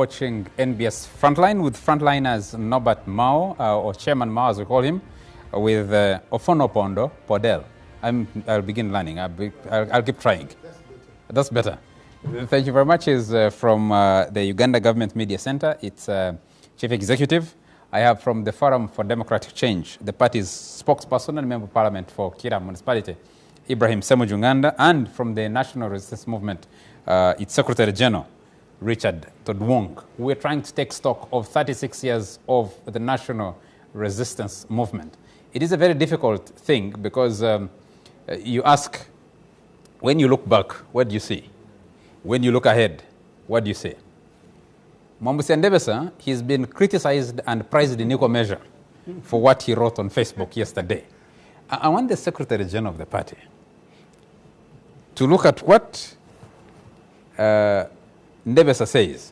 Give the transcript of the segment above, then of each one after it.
watching NBS Frontline with frontliners Norbert Mao, or Chairman Mao as we call him, with Ofonopondo Podel. I'll begin learning. I'll keep trying. That's better. Thank you very much. Is from the Uganda Government Media Center. It's Chief Executive. I have from the Forum for Democratic Change, the party's spokesperson and Member of Parliament for Kira Municipality, Ibrahim Semujunganda, and from the National Resistance Movement, its Secretary General, Richard Todwong. We're trying to take stock of 36 years of the National Resistance Movement. It is a very difficult thing because you ask, when you look back, what do you see? When you look ahead, what do you see? Mwambusi Ndebesa, he's been criticized and praised in equal measure for what he wrote on Facebook yesterday. I want the Secretary General of the party to look at what Ndebesa says.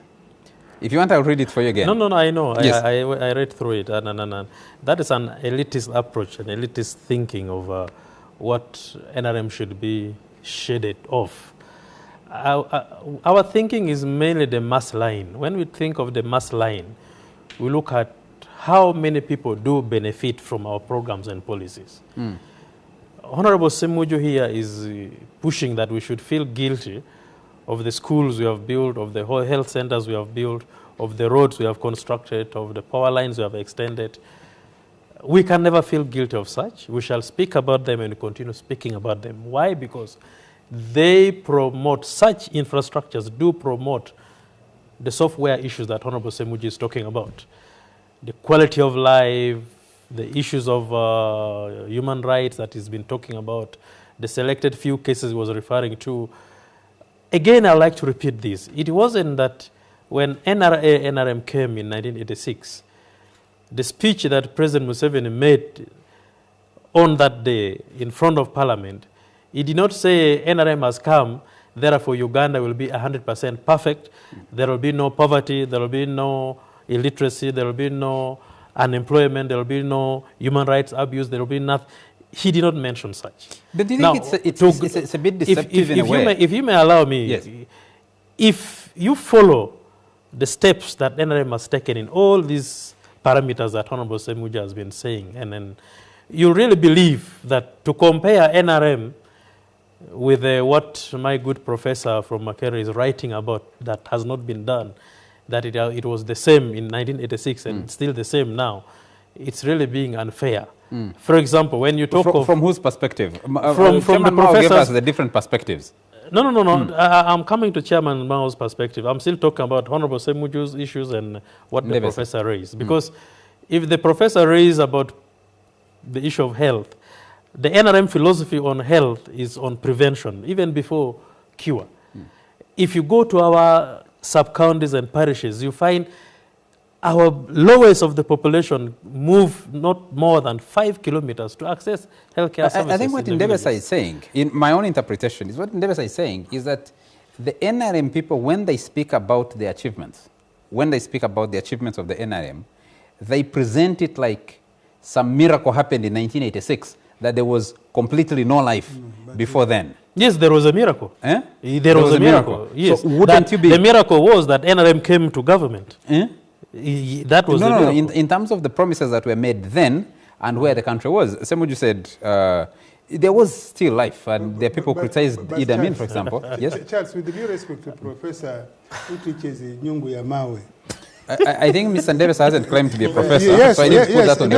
If you want, I'll read it for you again. No, I know. Yes. I read through it. And that is an elitist approach, an elitist thinking of what NRM should be shaded off. Our thinking is mainly the mass line. When we think of the mass line, we look at how many people do benefit from our programs and policies. Honorable Semuju here is pushing that we should feel guilty of the schools we have built, of the whole health centers we have built, of the roads we have constructed, of the power lines we have extended. We can never feel guilty of such. We shall speak about them and continue speaking about them. Why? Because they promote, such infrastructures do promote the software issues that Honorable Semuji is talking about. The quality of life, the issues of human rights that he's been talking about, the selected few cases he was referring to. Again, I'd like to repeat this. It wasn't that when NRM came in 1986, the speech that President Museveni made on that day in front of Parliament, he did not say NRM has come, therefore Uganda will be 100% perfect, there will be no poverty, there will be no illiteracy, there will be no unemployment, there will be no human rights abuse, there will be nothing. He did not mention such. But do you think it's a bit deceptive in a way? If you may allow me, yes. If you follow the steps that NRM has taken in all these parameters that Honorable Semuja has been saying, and then you really believe that to compare NRM with what my good professor from Makerere is writing about that has not been done, that it was the same in 1986 and still the same now, it's really being unfair. For example, when you talk from whose perspective? From the professors. Gave us the different perspectives. No. I'm coming to Chairman Mao's perspective. I'm still talking about Honorable Semuju's issues and what the professor raised. Because if the professor raised about the issue of health, the NRM philosophy on health is on prevention, even before cure. If you go to our sub-counties and parishes, you find our lowest of the population move not more than 5 kilometers to access healthcare services. I think what Ndebesa is saying, in my own interpretation, is what Ndebesa is saying is that the NRM people, when they speak about the achievements, of the NRM, they present it like some miracle happened in 1986, that there was completely no life before then. Yes, there was a miracle. Eh? There was a miracle. Yes. So wouldn't you be... The miracle was that NRM came to government. That was the miracle. In terms of the promises that were made then and where the country was, Semuju said there was still life, and there are people criticized Idi Amin, for example. Yes? Charles, with due respect to Professor who teaches Nyungu ya Mawe, I think Mr. Ndebesa hasn't claimed to be a professor, yes, so I need to put that on the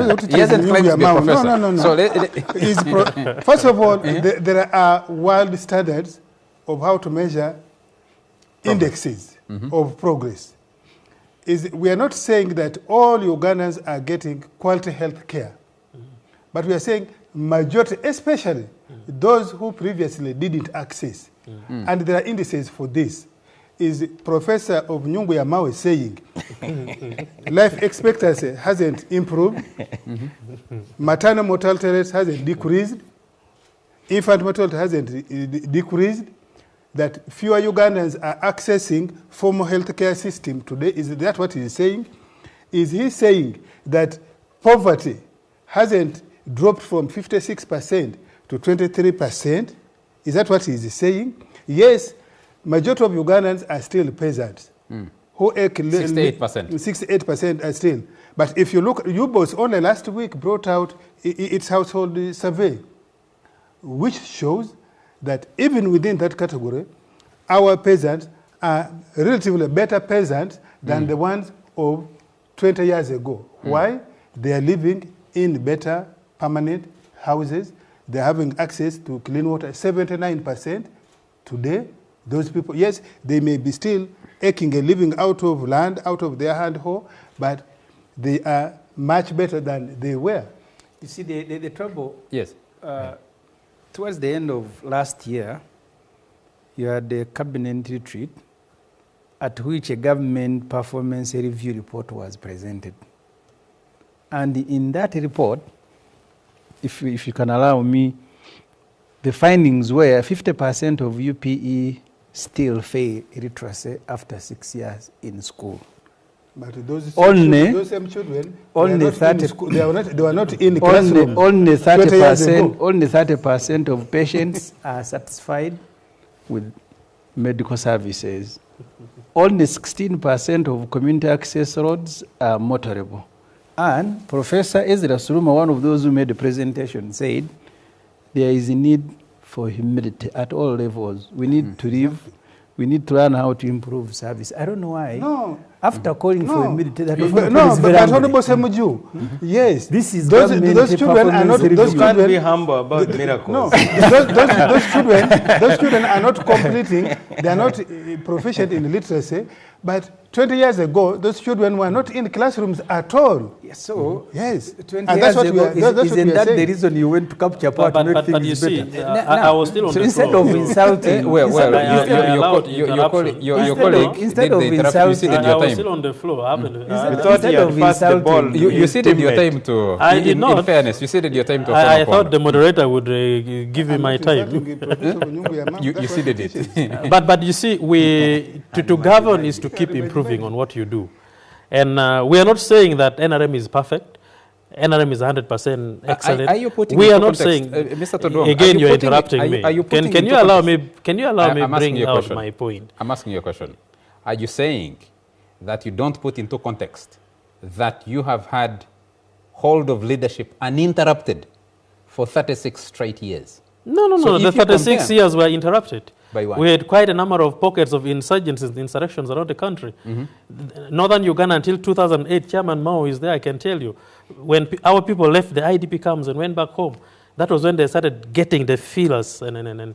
record. He hasn't claimed to be a professor. No. So first of all, there are world standards of how to measure indexes of progress. We are not saying that all Ugandans are getting quality health care, but we are saying majority, especially those who previously didn't access, and there are indices for this. Is Professor of Nyungu ya Mawe saying life expectancy hasn't improved, maternal mortality rate hasn't decreased, infant mortality hasn't decreased, that fewer Ugandans are accessing formal healthcare system today? Is that what he is saying? Is he saying that poverty hasn't dropped from 56% to 23%? Is that what he is saying? Yes, majority of Ugandans are still peasants. who eke 68%. 68% still. But if you look, UBOS only last week brought out its household survey, which shows that even within that category, our peasants are relatively better peasants than the ones of 20 years ago. Why? They are living in better permanent houses. They're having access to clean water. 79% today, those people, yes, they may be still aching a living out of land, out of their handhold, but they are much better than they were. You see, the trouble, Yes. Towards the end of last year, you had the cabinet retreat at which a government performance review report was presented. And in that report, if you can allow me, the findings were 50% of UPE still fail literacy after 6 years in school. But those same children, only they were not in the classroom. Only 30% of patients are satisfied with medical services. Only 16% of community access roads are motorable. And Professor Ezra Suruma, one of those who made the presentation, said there is a need for humility at all levels. We need to live. We need to learn how to improve service. I don't know why. No. After calling for humility, that is but Honorable Semuju, yes, this is those children are not. Those You can't be humble about miracles. No, those children are not completing. They are not proficient in literacy. But 20 years ago, those children were not in classrooms at all. Yes, so yes, 20 and years that's what ago, isn't that saying. the reason you went to capture power to make But things you see, better? I was still on So the instead floor. of insulting, Your colleague instead did of the interrupt. You insulting- ceded I your was time. still on the floor. We thought Instead he had of passed the ball. insulting- You ceded your teammate. time to. I did in not. fairness, you ceded your time to. I Ofono thought the Opondo. moderator would give me my time. You ceded it. But you see, to govern is to keep improving on what you do. And we are not saying that NRM is perfect. NRM is 100% excellent. Are you putting we into are not context, saying, Mr. Todong, again, you're putting it- interrupting are you- me. are you putting Can into you allow context? me? Can you allow me I'm asking bring you a out question. my point? I'm asking you a question. Are you saying that you don't put into context that you have had hold of leadership uninterrupted for 36 straight years? No. So The if you 36 compare- years were interrupted. By what? We had quite a number of pockets of insurgencies, insurrections around the country. Northern Uganda until 2008, Chairman Mao is there, I can tell you. When our people left the IDP camps and went back home, that was when they started getting the feelers and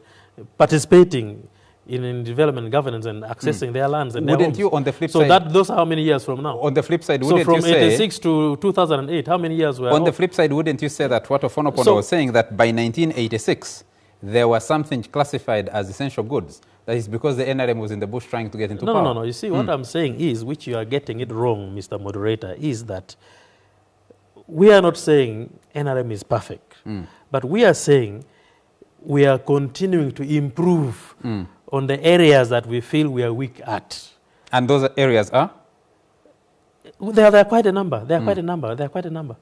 participating in development governance and accessing their lands and their Wouldn't homes. you, on the flip so side, those are how many years from now? on the flip side, So wouldn't from you say, 86 to 2008, how many years were on the off? flip side, wouldn't you say that what Ofono Opondo So- was saying, that by 1986, there was something classified as essential goods? That is because the NRM was in the bush trying to get into power. No. You see, what I'm saying is, which you are getting it wrong, Mr. Moderator, is that we are not saying NRM is perfect, but we are saying we are continuing to improve on the areas that we feel we are weak at. And those areas are? There are quite a number. There are quite a number.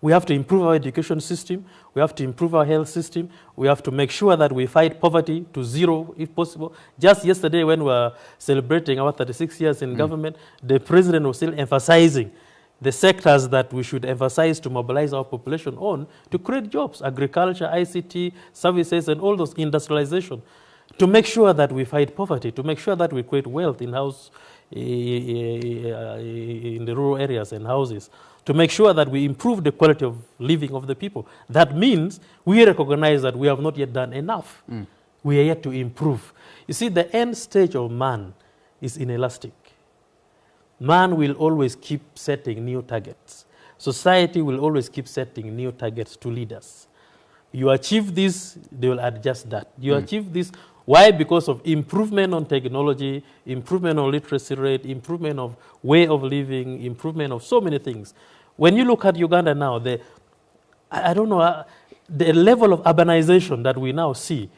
We have to improve our education system. We have to improve our health system. We have to make sure that we fight poverty to zero, if possible. Just yesterday, when we were celebrating our 36 years in government, the president was still emphasizing the sectors that we should emphasize to mobilize our population on to create jobs: agriculture, ICT, services, and all those industrialization, to make sure that we fight poverty, to make sure that we create wealth in the rural areas and houses, to make sure that we improve the quality of living of the people. That means we recognize that we have not yet done enough. We are yet to improve. You see, the end stage of man is inelastic. Man will always keep setting new targets. Society will always keep setting new targets to leaders. You achieve this, they will adjust that. You achieve this. Why? Because of improvement on technology, improvement on literacy rate, improvement of way of living, improvement of so many things. When you look at Uganda now, the level of urbanization that we now see.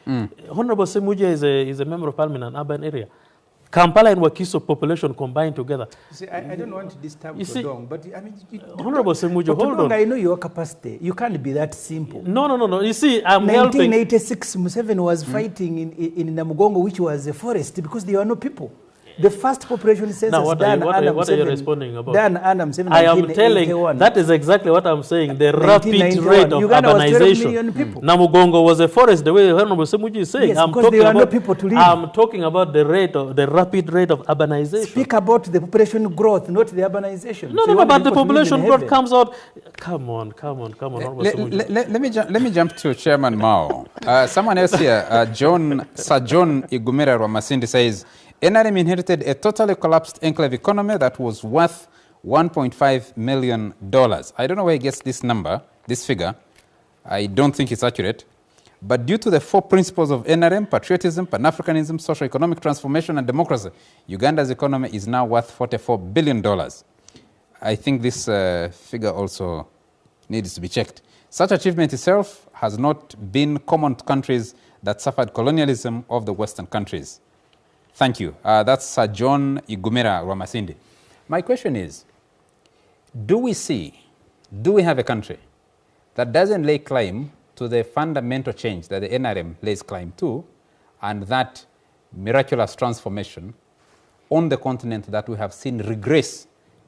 Honorable Semuja is a member of parliament in an urban area. Kampala and Wakiso population combined together. See, I don't want to disturb Todong, but I mean, Honorable Semuja, hold on. I know your capacity. You can't be that simple. No. You see, I'm helping. 1986, Museveni was fighting in Namugongo, which was a forest, because there were no people. The first population census Now, what done are you Nrm responding about? Done Nrm 7, I am telling, that is exactly what I'm saying, the rapid 1991. rate of Uganda was 12 urbanization. million people. Namugongo was a forest, the way Honorable Semuji is saying. Yes, because there were no people to live. I'm talking about the rapid rate of urbanization. Speak about the population growth, not the urbanization. No, but the population growth comes out. Come on. Honorable Semuji. Let me jump to Chairman Mao. Someone else here, Sir John Igumira Ramasindi says, NRM inherited a totally collapsed enclave economy that was worth $1.5 million. I don't know where he gets this number, this figure. I don't think it's accurate. But due to the 4 principles of NRM, patriotism, Pan-Africanism, socio-economic transformation, and democracy, Uganda's economy is now worth $44 billion. I think this figure also needs to be checked. Such achievement itself has not been common to countries that suffered colonialism of the Western countries. Thank you. That's Sir John Igumira Ramasindi. My question is, do we have a country that doesn't lay claim to the fundamental change that the NRM lays claim to, and that miraculous transformation on the continent that we have seen regress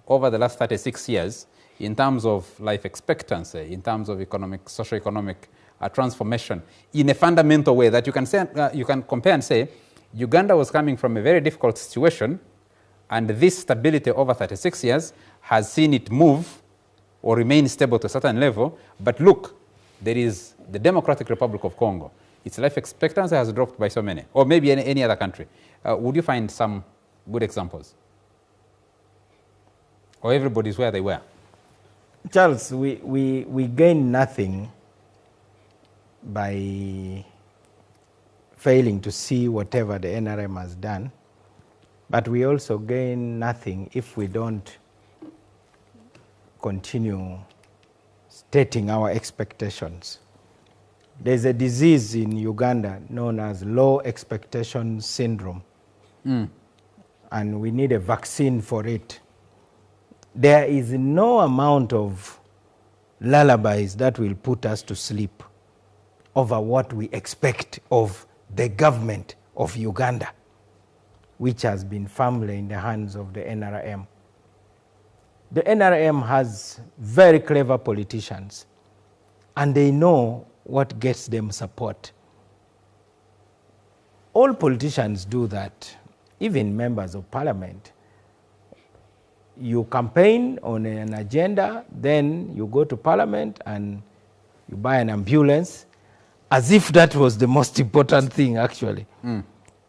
over the last 36 years in terms of life expectancy, in terms of socio-economic transformation, in a fundamental way that you can compare and say, Uganda was coming from a very difficult situation, and this stability over 36 years has seen it move or remain stable to a certain level. But look, there is the Democratic Republic of Congo. Its life expectancy has dropped by so many, or maybe any other country. Would you find some good examples? Or everybody's where they were? Charles, we gain nothing by failing to see whatever the NRM has done, but we also gain nothing if we don't continue stating our expectations. There's a disease in Uganda known as low expectation syndrome, and we need a vaccine for it. There is no amount of lullabies that will put us to sleep over what we expect of the government of Uganda, which has been firmly in the hands of the NRM. The NRM has very clever politicians, and they know what gets them support. All politicians do that, even members of parliament. You campaign on an agenda, then you go to parliament and you buy an ambulance, as if that was the most important thing, actually.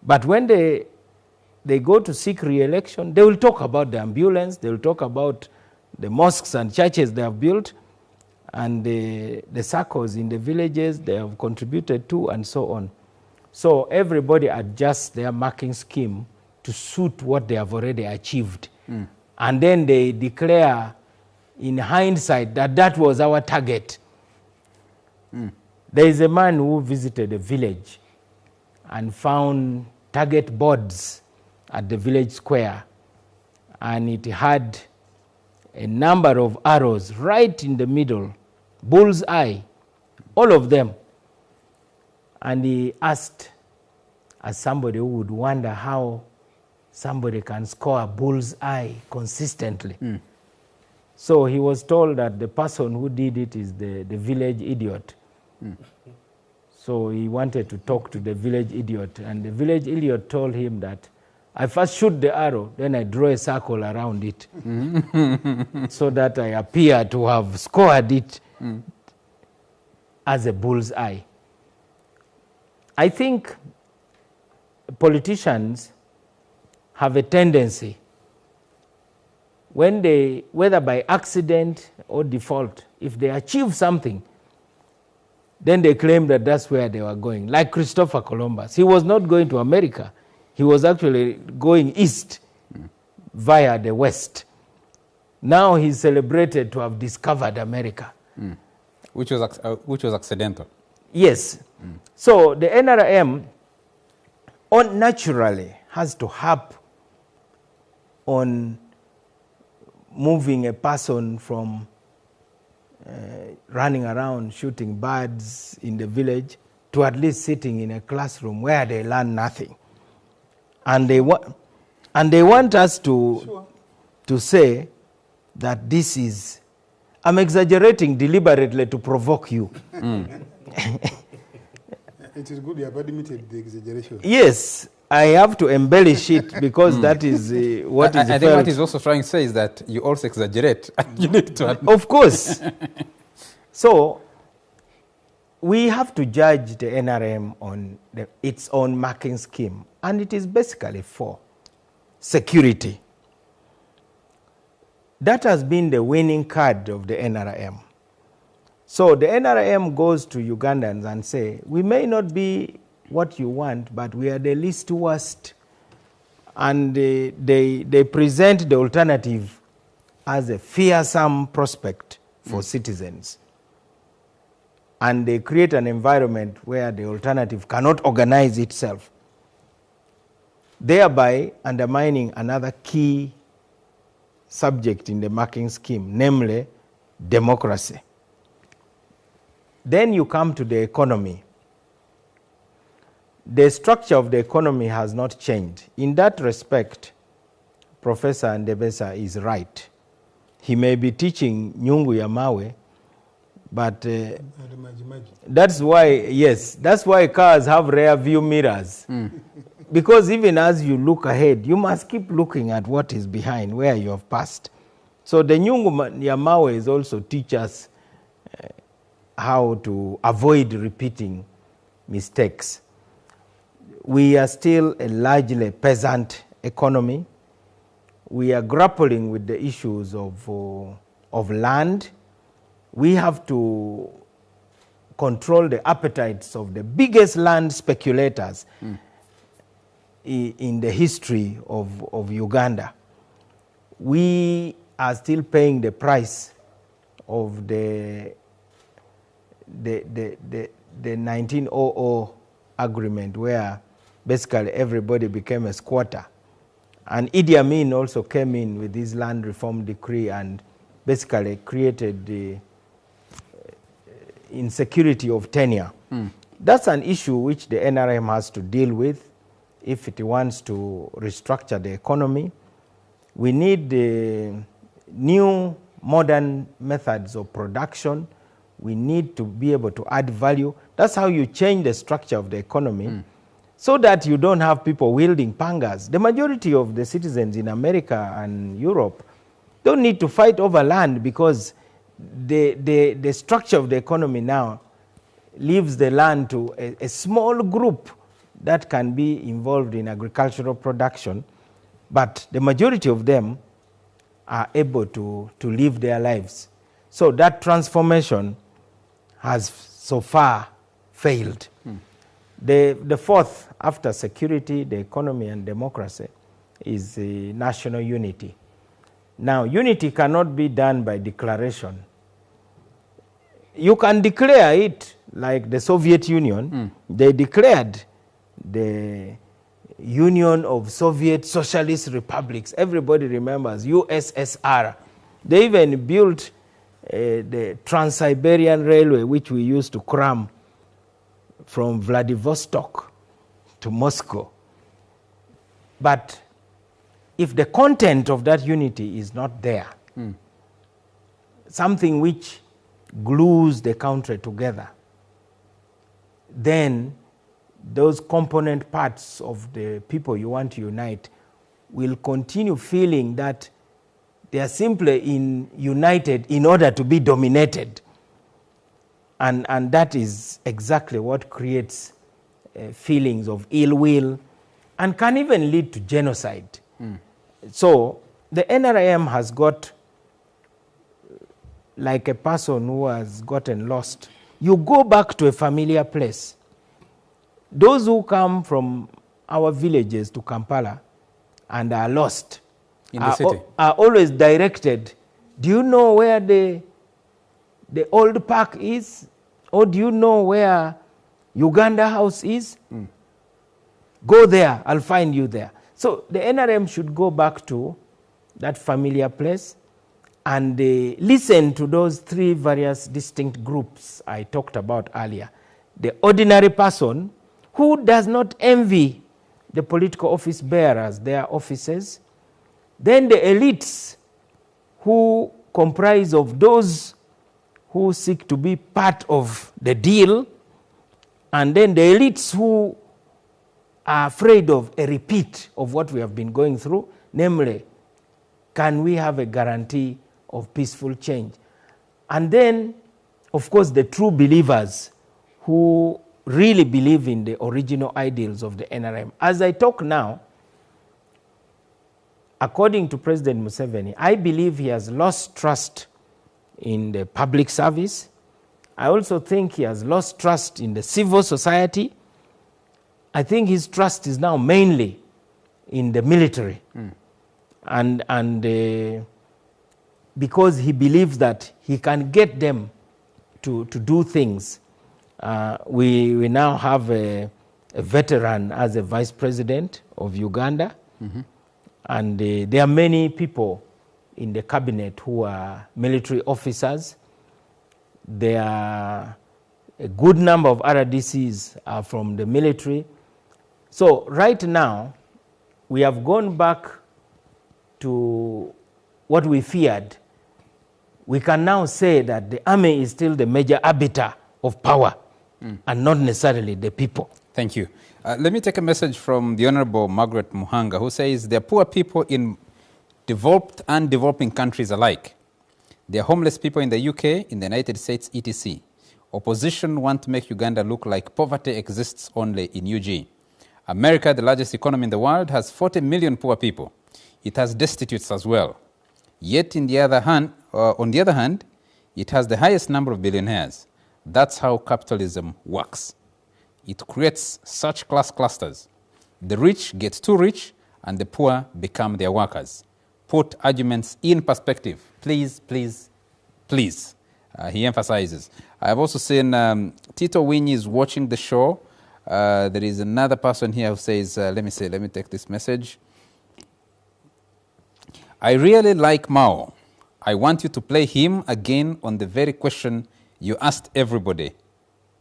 But when they go to seek re-election, they will talk about the ambulance, they will talk about the mosques and churches they have built, and the circles in the villages they have contributed to, and so on. So everybody adjusts their marking scheme to suit what they have already achieved. And then they declare in hindsight that that was our target. There is a man who visited a village and found target boards at the village square, and it had a number of arrows right in the middle, bull's eye, all of them. And he asked, as somebody who would wonder how somebody can score a bull's eye consistently. So he was told that the person who did it is the village idiot. So he wanted to talk to the village idiot, and the village idiot told him that I first shoot the arrow, then I draw a circle around it so that I appear to have scored it as a bull's eye. I think politicians have a tendency, when they, whether by accident or default, if they achieve something, then they claim that that's where they were going. Like Christopher Columbus, he was not going to America. He was actually going east via the west. Now he's celebrated to have discovered America. Which was accidental. Yes. So the NRM naturally has to harp on moving a person from running around shooting birds in the village to at least sitting in a classroom where they learn nothing. And And they want us to say that this is, I'm exaggerating deliberately to provoke you. It is good you have admitted the exaggeration. Yes, I have to embellish it because that is what is I think what he's also trying to say is that you also exaggerate. You need to Of course. So, we have to judge the NRM on its own marking scheme, and it is basically for security. That has been the winning card of the NRM. So the NRM goes to Ugandans and say, we may not be what you want, but we are the least worst. And they present the alternative as a fearsome prospect for citizens. And they create an environment where the alternative cannot organize itself, thereby undermining another key subject in the marking scheme, namely democracy. Then you come to the economy. The structure of the economy has not changed. In that respect, Professor Ndebesa is right. He may be teaching Nyungu ya Mawe, but that's why, yes, that's why cars have rear view mirrors. Because even as you look ahead, you must keep looking at what is behind, where you have passed. So the Nyungu ya Mawe is also teach us how to avoid repeating mistakes. We are still a largely peasant economy. We are grappling with the issues of land. We have to control the appetites of the biggest land speculators in the history of Uganda. We are still paying the price of the 1900 agreement, where basically everybody became a squatter. And Idi Amin also came in with his land reform decree and basically created the insecurity of tenure. That's an issue which the NRM has to deal with if it wants to restructure the economy. We need new modern methods of production. We need to be able to add value. That's how you change the structure of the economy so that you don't have people wielding pangas. The majority of the citizens in America and Europe don't need to fight over land because the structure of the economy now leaves the land to a small group that can be involved in agricultural production, but the majority of them are able to live their lives. So that transformation has so far failed. The fourth, after security, the economy, and democracy, is national unity. Now, unity cannot be done by declaration. You can declare it like the Soviet Union. They declared the Union of Soviet Socialist Republics. Everybody remembers USSR. They even built the Trans-Siberian Railway, which we used to cram from Vladivostok to Moscow. But if the content of that unity is not there, something which glues the country together, then those component parts of the people you want to unite will continue feeling that they are simply united in order to be dominated. And that is exactly what creates feelings of ill will and can even lead to genocide. So the NRM has got like a person who has gotten lost. You go back to a familiar place. Those who come from our villages to Kampala and are lost in the city are always directed. Do you know where the old park is? Or do you know where Uganda House is? Go there, I'll find you there. So the NRM should go back to that familiar place and listen to those three various distinct groups I talked about earlier. The ordinary person who does not envy the political office bearers their offices, then the elites who comprise of those who seek to be part of the deal, and then the elites who are afraid of a repeat of what we have been going through, namely, can we have a guarantee of peaceful change? And then, of course, the true believers who really believe in the original ideals of the NRM. As I talk now, according to President Museveni, I believe he has lost trust in the public service. I also think he has lost trust in the civil society. I think his trust is now mainly in the military. And because he believes that he can get them to do things. We now have a veteran as a vice president of Uganda. And there are many people in the cabinet who are military officers. There are a good number of RDCs are from the military. So right now, we have gone back to what we feared. We can now say that the army is still the major arbiter of power and not necessarily the people. Thank you. Let me take a message from the Honorable Margaret Muhanga, who says there are poor people in developed and developing countries alike. There are homeless people in the UK, in the United States, etc. Opposition want to make Uganda look like poverty exists only in UG. America, the largest economy in the world, has 40 million poor people. It has destitutes as well. Yet, on the other hand, it has the highest number of billionaires. That's how capitalism works. It creates such class clusters. The rich get too rich, and the poor become their workers. Put arguments in perspective. Please, please, please. He emphasizes. I've also seen Tito Winnie is watching the show. There is another person here who says, let me take this message. I really like Mao. I want you to play him again on the very question you asked everybody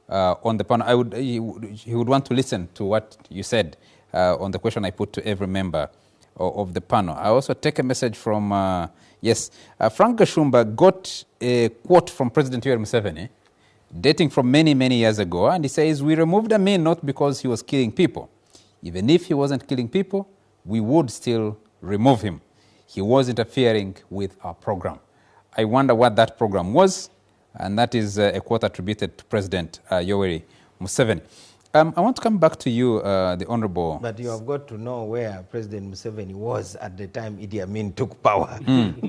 on the panel. He would want to listen to what you said on the question I put to every member of the panel. I also take a message from, Frank Gashumba got a quote from President Yoweri Museveni, dating from many, many years ago, and he says, we removed Amin not because he was killing people. Even if he wasn't killing people, we would still remove him. He was interfering with our program. I wonder what that program was, and that is a quote attributed to President Yoweri Museveni. I want to come back to you, the Honorable. But you have got to know where President Museveni was at the time Idi Amin took power.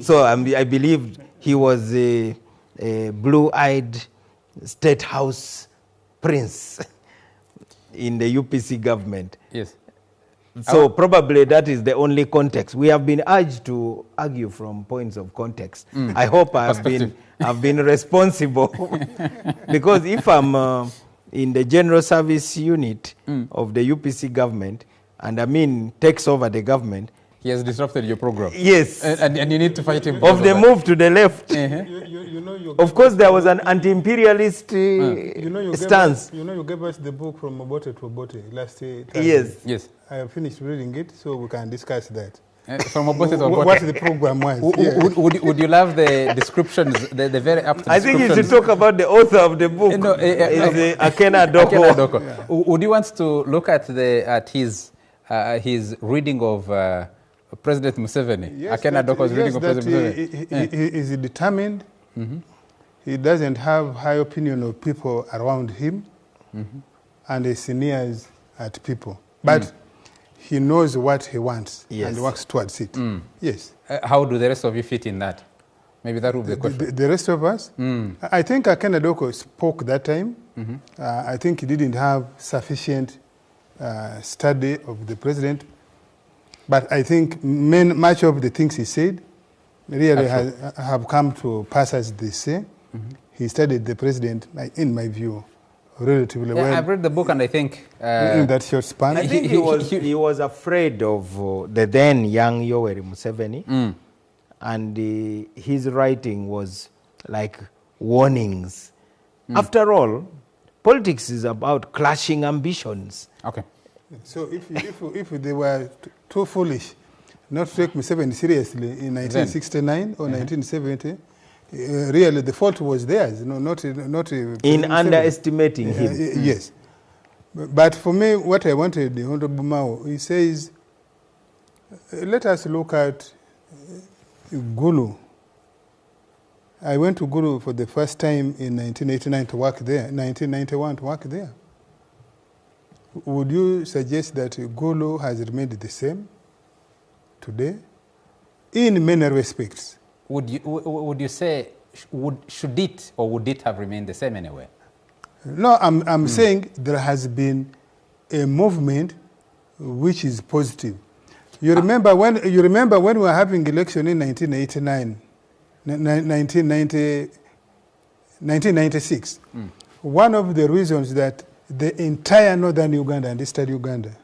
So I believe he was a blue-eyed state house prince in the UPC government. Yes. So probably that is the only context. We have been urged to argue from points of context. I hope I've been responsible because if I'm in the General Service Unit of the UPC government and Amin takes over the government, he has disrupted your program. Yes. And you need to fight him. Of the move to the left. Of course, there was an anti-imperialist stance. You gave us the book from Obote to Obote last year. Yes. I have finished reading it, so we can discuss that. From Obote to Obote. What the program was. Would you love the descriptions, the very apt I think you should talk about the author of the book. Akena Doko. Yeah. Would you want to look at his reading of President Museveni? Yes, Akena Doko's reading of President Museveni. He is determined. He doesn't have high opinion of people around him, and he sneers at people. But he knows what he wants and works towards it. Yes. How do the rest of you fit in that? Maybe that would be the question. The rest of us? I think Akena Doko spoke that time. I think he didn't have sufficient study of the president. But I think much of the things he said really have come to pass as they say. He studied the president, in my view, relatively well. I've read the book and I think... in that short span. I think he was afraid of the then young Yoweri Museveni. And his writing was like warnings. After all, politics is about clashing ambitions. Okay. So if they were too foolish not to take Museveni seriously in 1969 or 1970, really the fault was theirs, not in underestimating him. Yes. But for me, what I wanted, the Honorable Mao, he says, let us look at Gulu. I went to Gulu for the first time in 1989 to work there, 1991 to work there. Would you suggest that Gulu has remained the same today? In many respects. Would you say, should it or would it have remained the same anyway? No, I'm saying there has been a movement which is positive. You remember when we were having election in 1996. One of the reasons that the entire northern Uganda and eastern Uganda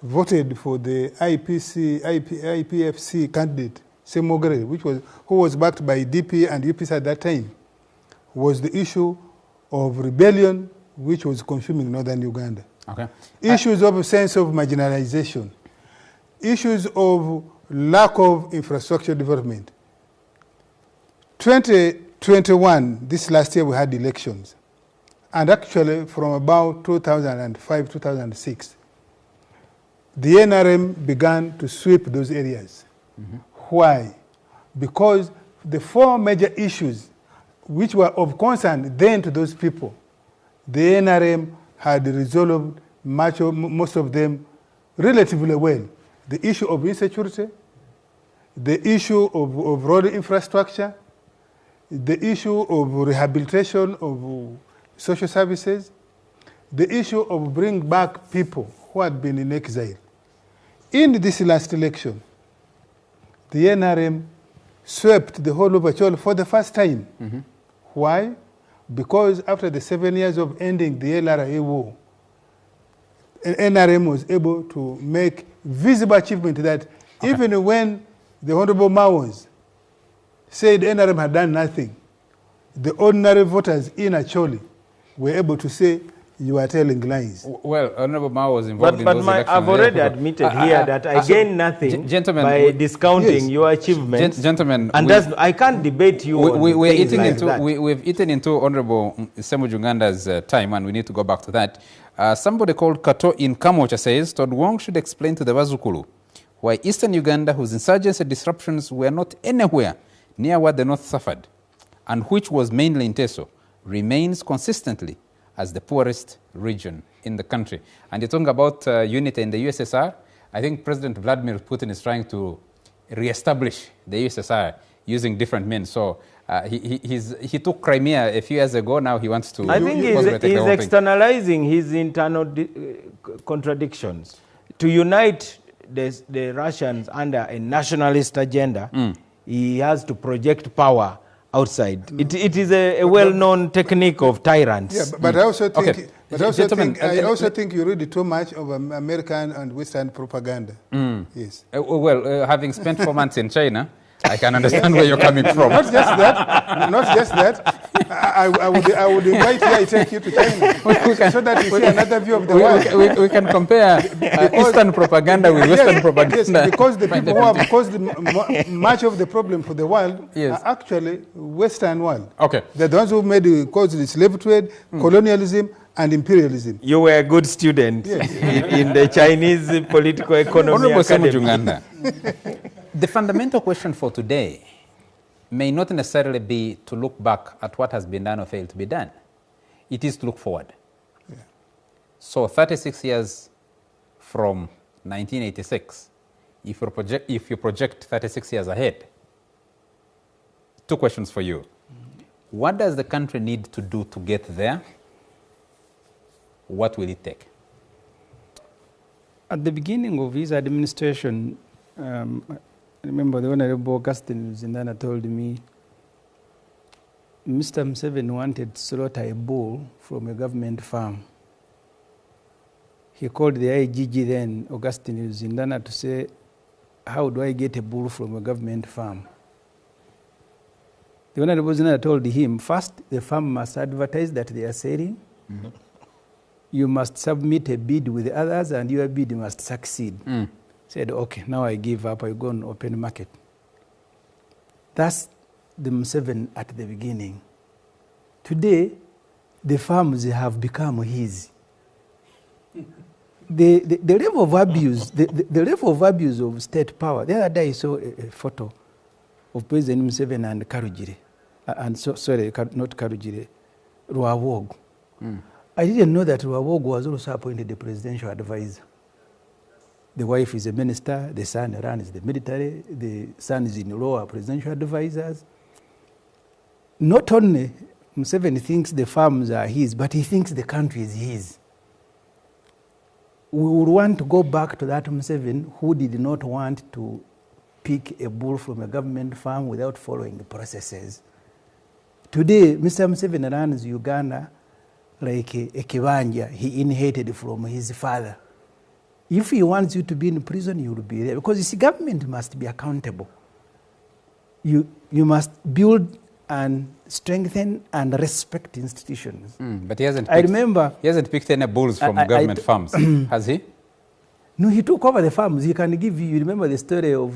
voted for the IPFC candidate, Semogre, who was backed by DP and UPC at that time, was the issue of rebellion which was consuming northern Uganda. Okay. Issues of a sense of marginalization, issues of lack of infrastructure development. 2021, this last year we had elections. And actually from about 2005, 2006, the NRM began to sweep those areas. Why? Because the four major issues which were of concern then to those people, the NRM had resolved most of them relatively well. The issue of insecurity, the issue of road infrastructure, the issue of rehabilitation of social services, the issue of bringing back people who had been in exile. In this last election, the NRM swept the whole of Acholi for the first time. Why? Because after the 7 years of ending the LRA war, NRM was able to make visible achievement that even when the Honorable Mawos said NRM had done nothing, the ordinary voters in Acholi were able to say, you are telling lies. Well, Honorable Mao was involved in those elections. I've already admitted here that I gained nothing by discounting your achievements. Gentlemen, and I can't debate you. We've eaten into Honorable Semu Junganda's time, and we need to go back to that. Somebody called Kato in Kamocha says, Todd Wong should explain to the Bazukulu why Eastern Uganda, whose insurgency disruptions were not anywhere near what the North suffered, and which was mainly in Teso, remains consistently as the poorest region in the country. And you're talking about unity in the USSR. I think President Vladimir Putin is trying to reestablish the USSR using different means. So he took Crimea a few years ago. Now he wants to... I think he's externalizing his internal contradictions. To unite the Russians under a nationalist agenda, he has to project power outside. It is a well-known technique of tyrants. Yeah, but I also think, I also think you read too much of American and Western propaganda. Yes. Well, having spent 4 months in China, I can understand where you're coming from. Not just that. Not just that. I would invite you, I take you to China so that you see another view of the world. We can compare Eastern propaganda with Western propaganda. Yes, because the people who have caused much of the problem for the world are actually Western world. Okay. They're the ones who caused the slave trade, colonialism, and imperialism. You were a good student in the Chinese political economy academy. The fundamental question for today may not necessarily be to look back at what has been done or failed to be done. It is to look forward. Yeah. So 36 years from 1986, if you project 36 years ahead, 2 questions for you. What does the country need to do to get there? What will it take? At the beginning of his administration, I remember the Honorable Augustine Zindana told me Mr. Museveni wanted to slaughter a bull from a government farm. He called the IGG then, Augustine Zindana, to say, how do I get a bull from a government farm? The Honorable Zindana told him, first, the farm must advertise that they are selling. you must submit a bid with others and your bid must succeed. Said, okay, now I give up, I go on open market. That's the Museveni at the beginning. Today, the farms have become his. The level of abuse, the level of abuse of state power. The other day I saw a photo of President Museveni and Karugire, not Karugire, Ruawog. I didn't know that Ruawog was also appointed the presidential advisor. The wife is a minister, the son runs the military, the son is in law, presidential advisors. Not only Museveni thinks the farms are his, but he thinks the country is his. We would want to go back to that Museveni who did not want to pick a bull from a government farm without following the processes. Today, Mr. Museveni runs Uganda like a kibanja he inherited from his father. If he wants you to be in prison, you will be there. Because you see, government must be accountable. You must build and strengthen and respect institutions. But he hasn't picked any bulls from government farms, has he? No, he took over the farms. He can give you remember the story of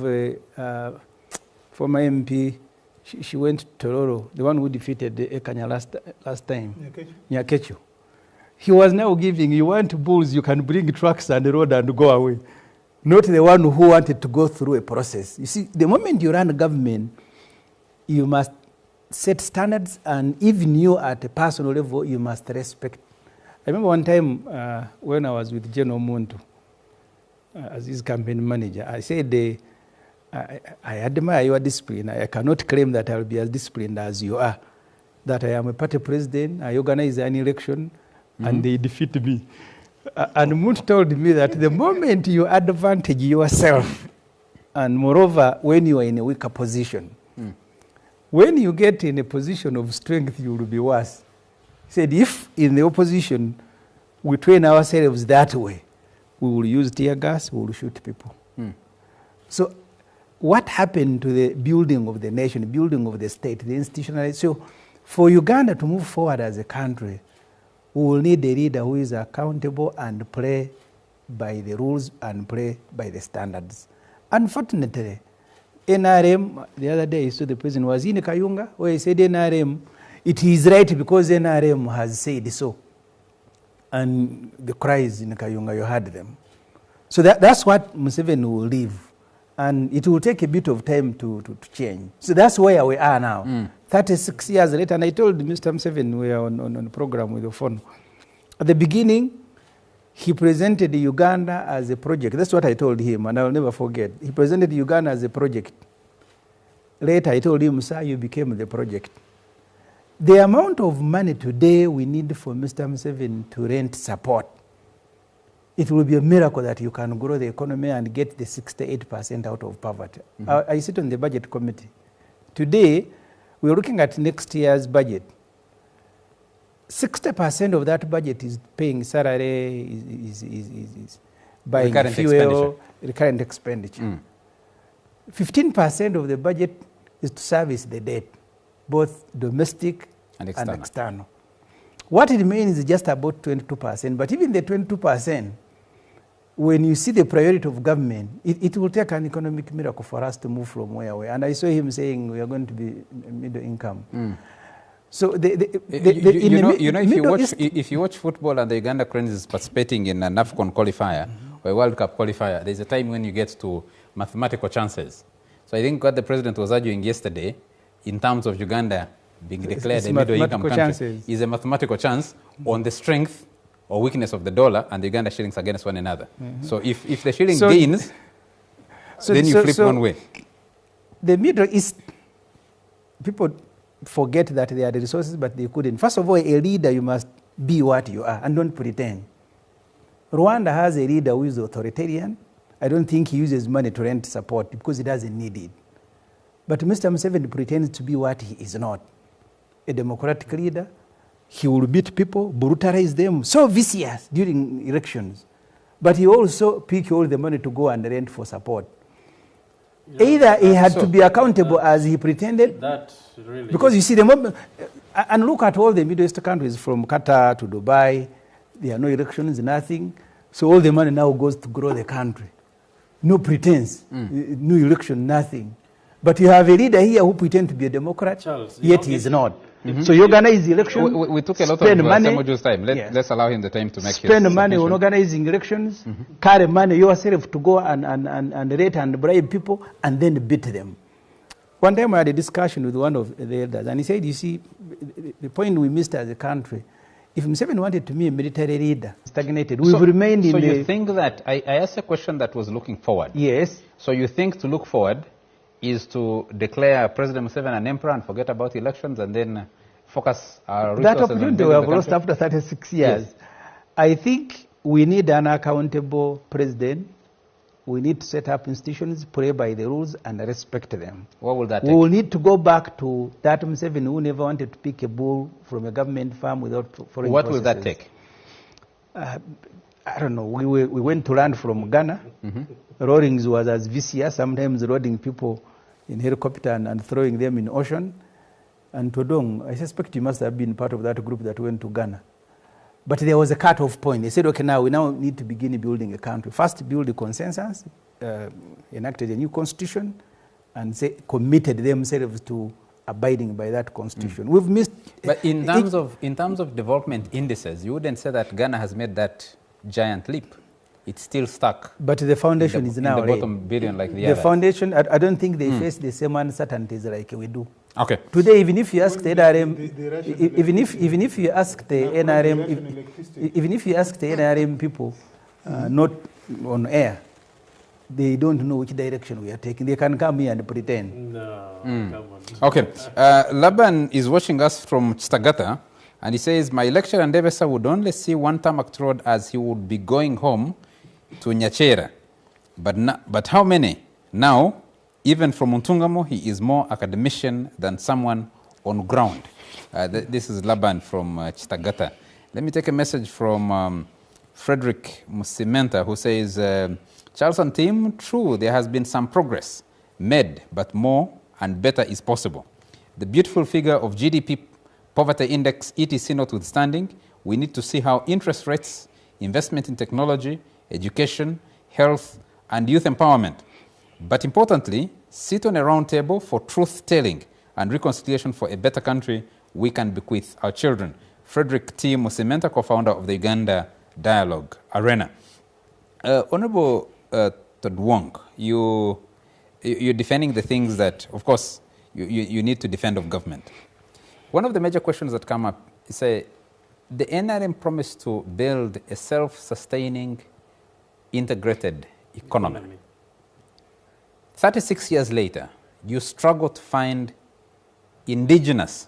former MP, she went to Tororo, the one who defeated Ekanya last time, Nyakecho. He was now giving, you want bulls, you can bring trucks and road and go away. Not the one who wanted to go through a process. You see, the moment you run a government, you must set standards, and even you at a personal level, you must respect. I remember one time when I was with General Muntu as his campaign manager, I said, I admire your discipline. I cannot claim that I will be as disciplined as you are. That I am a party president, I organize an election, and they defeat me. And Muntu told me that the moment you advantage yourself, and moreover, when you are in a weaker position, when you get in a position of strength, you will be worse. He said, if in the opposition we train ourselves that way, we will use tear gas, we will shoot people. So what happened to the building of the nation, the building of the state, the institutionalization? So for Uganda to move forward as a country, we will need a leader who is accountable and play by the rules and play by the standards. Unfortunately, NRM, the other day, so the president was in Kayunga, where he said NRM, it is right because NRM has said so. And the cries in Kayunga, you heard them. So that's what Museveni will leave. And it will take a bit of time to change. So that's where we are now. 36 years later, and I told Mr. Museveni, we are on a program with the phone. At the beginning, he presented Uganda as a project. That's what I told him, and I'll never forget. He presented Uganda as a project. Later, I told him, sir, you became the project. The amount of money today we need for Mr. Museveni to rent support, it will be a miracle that you can grow the economy and get the 68% out of poverty. I sit on the budget committee. Today, we're looking at next year's budget. 60% of that budget is paying salary, is buying recurrent fuel, recurrent expenditure. 15% of the budget is to service the debt, both domestic and external. What it means is just about 22%, but even the 22%, when you see the priority of government, it will take an economic miracle for us to move from where we are. And I saw him saying we are going to be middle income. So if you watch football and the Uganda Cranes is participating in an AFCON qualifier or a World Cup qualifier, there's a time when you get to mathematical chances. So I think what the president was arguing yesterday, in terms of Uganda being declared a middle income country, is a mathematical chance on the strength or weakness of the dollar and the Uganda shillings against one another. So if the shilling gains, then you flip one way. The Middle East, people forget that they are the resources, but they couldn't. First of all, a leader, you must be what you are and don't pretend. Rwanda has a leader who is authoritarian. I don't think he uses money to rent support because he doesn't need it. But Mr. Museveni pretends to be what he is not. A democratic leader. He will beat people, brutalize them, so vicious during elections. But he also pick all the money to go and rent for support. Yeah, either he had to be accountable as he pretended, really because you see the moment, and look at all the Middle East countries from Qatar to Dubai, there are no elections, nothing. So all the money now goes to grow the country. No pretense, no election, nothing. But you have a leader here who pretends to be a Democrat, Charles, yet he is not. So you organize the election. We took a lot of Samuel's time. Let's allow him the time to make spend money on organizing elections, carry money yourself to go and rate and bribe people, and then beat them. One time I had a discussion with one of the elders, and he said, you see, the point we missed as a country, if Museveni wanted to be a military leader, stagnated, we've remained in the... So you think that, I asked a question that was looking forward. Yes. So you think to look forward is to declare President Museveni an emperor and forget about elections and then focus our resources that opportunity we have lost after 36 years. Yes. I think we need an accountable president. We need to set up institutions, play by the rules, and respect them. What will that take? We will need to go back to that Museveni who never wanted to pick a bull from a government farm without foreign What processes. will that take? I don't know. We went to land from Ghana. Rollings was as vicious, sometimes loading people in helicopter and throwing them in ocean. And Todong, I suspect you must have been part of that group that went to Ghana. But there was a cut-off point. They said, okay, now we need to begin building a country. First, build a consensus, enacted a new constitution, and committed themselves to abiding by that constitution. We've missed... But in terms of development indices, you wouldn't say that Ghana has made that giant leap. It's still stuck. But the foundation is now... in the bottom billion like the others. The foundation, I don't think they face the same uncertainties like we do. Okay. Today, even if you ask the NRM, even if you ask the NRM, even if you ask the NRM people, not on air, they don't know which direction we are taking. They can come here and pretend. No, come on. Okay. Laban is watching us from Chitagata, and he says, my lecturer and Devesa would only see one tarmac road as he would be going home to Nyachera. But how many? Now, even from Muntungamo, he is more academician than someone on ground. This is Laban from Chitagata. Let me take a message from Frederick Musimenta, who says, Charles and team, true, there has been some progress made, but more and better is possible. The beautiful figure of GDP poverty index, etc. notwithstanding, we need to see how interest rates, investment in technology, education, health, and youth empowerment. But importantly, sit on a round table for truth-telling and reconciliation for a better country we can bequeath our children. Frederick T. Musimenta, co-founder of the Uganda Dialogue Arena. Honorable Todwong, you're defending the things that, of course, you need to defend of government. One of the major questions that come up is, the NRM promised to build a self-sustaining, integrated economy. 36 years later, you struggle to find indigenous,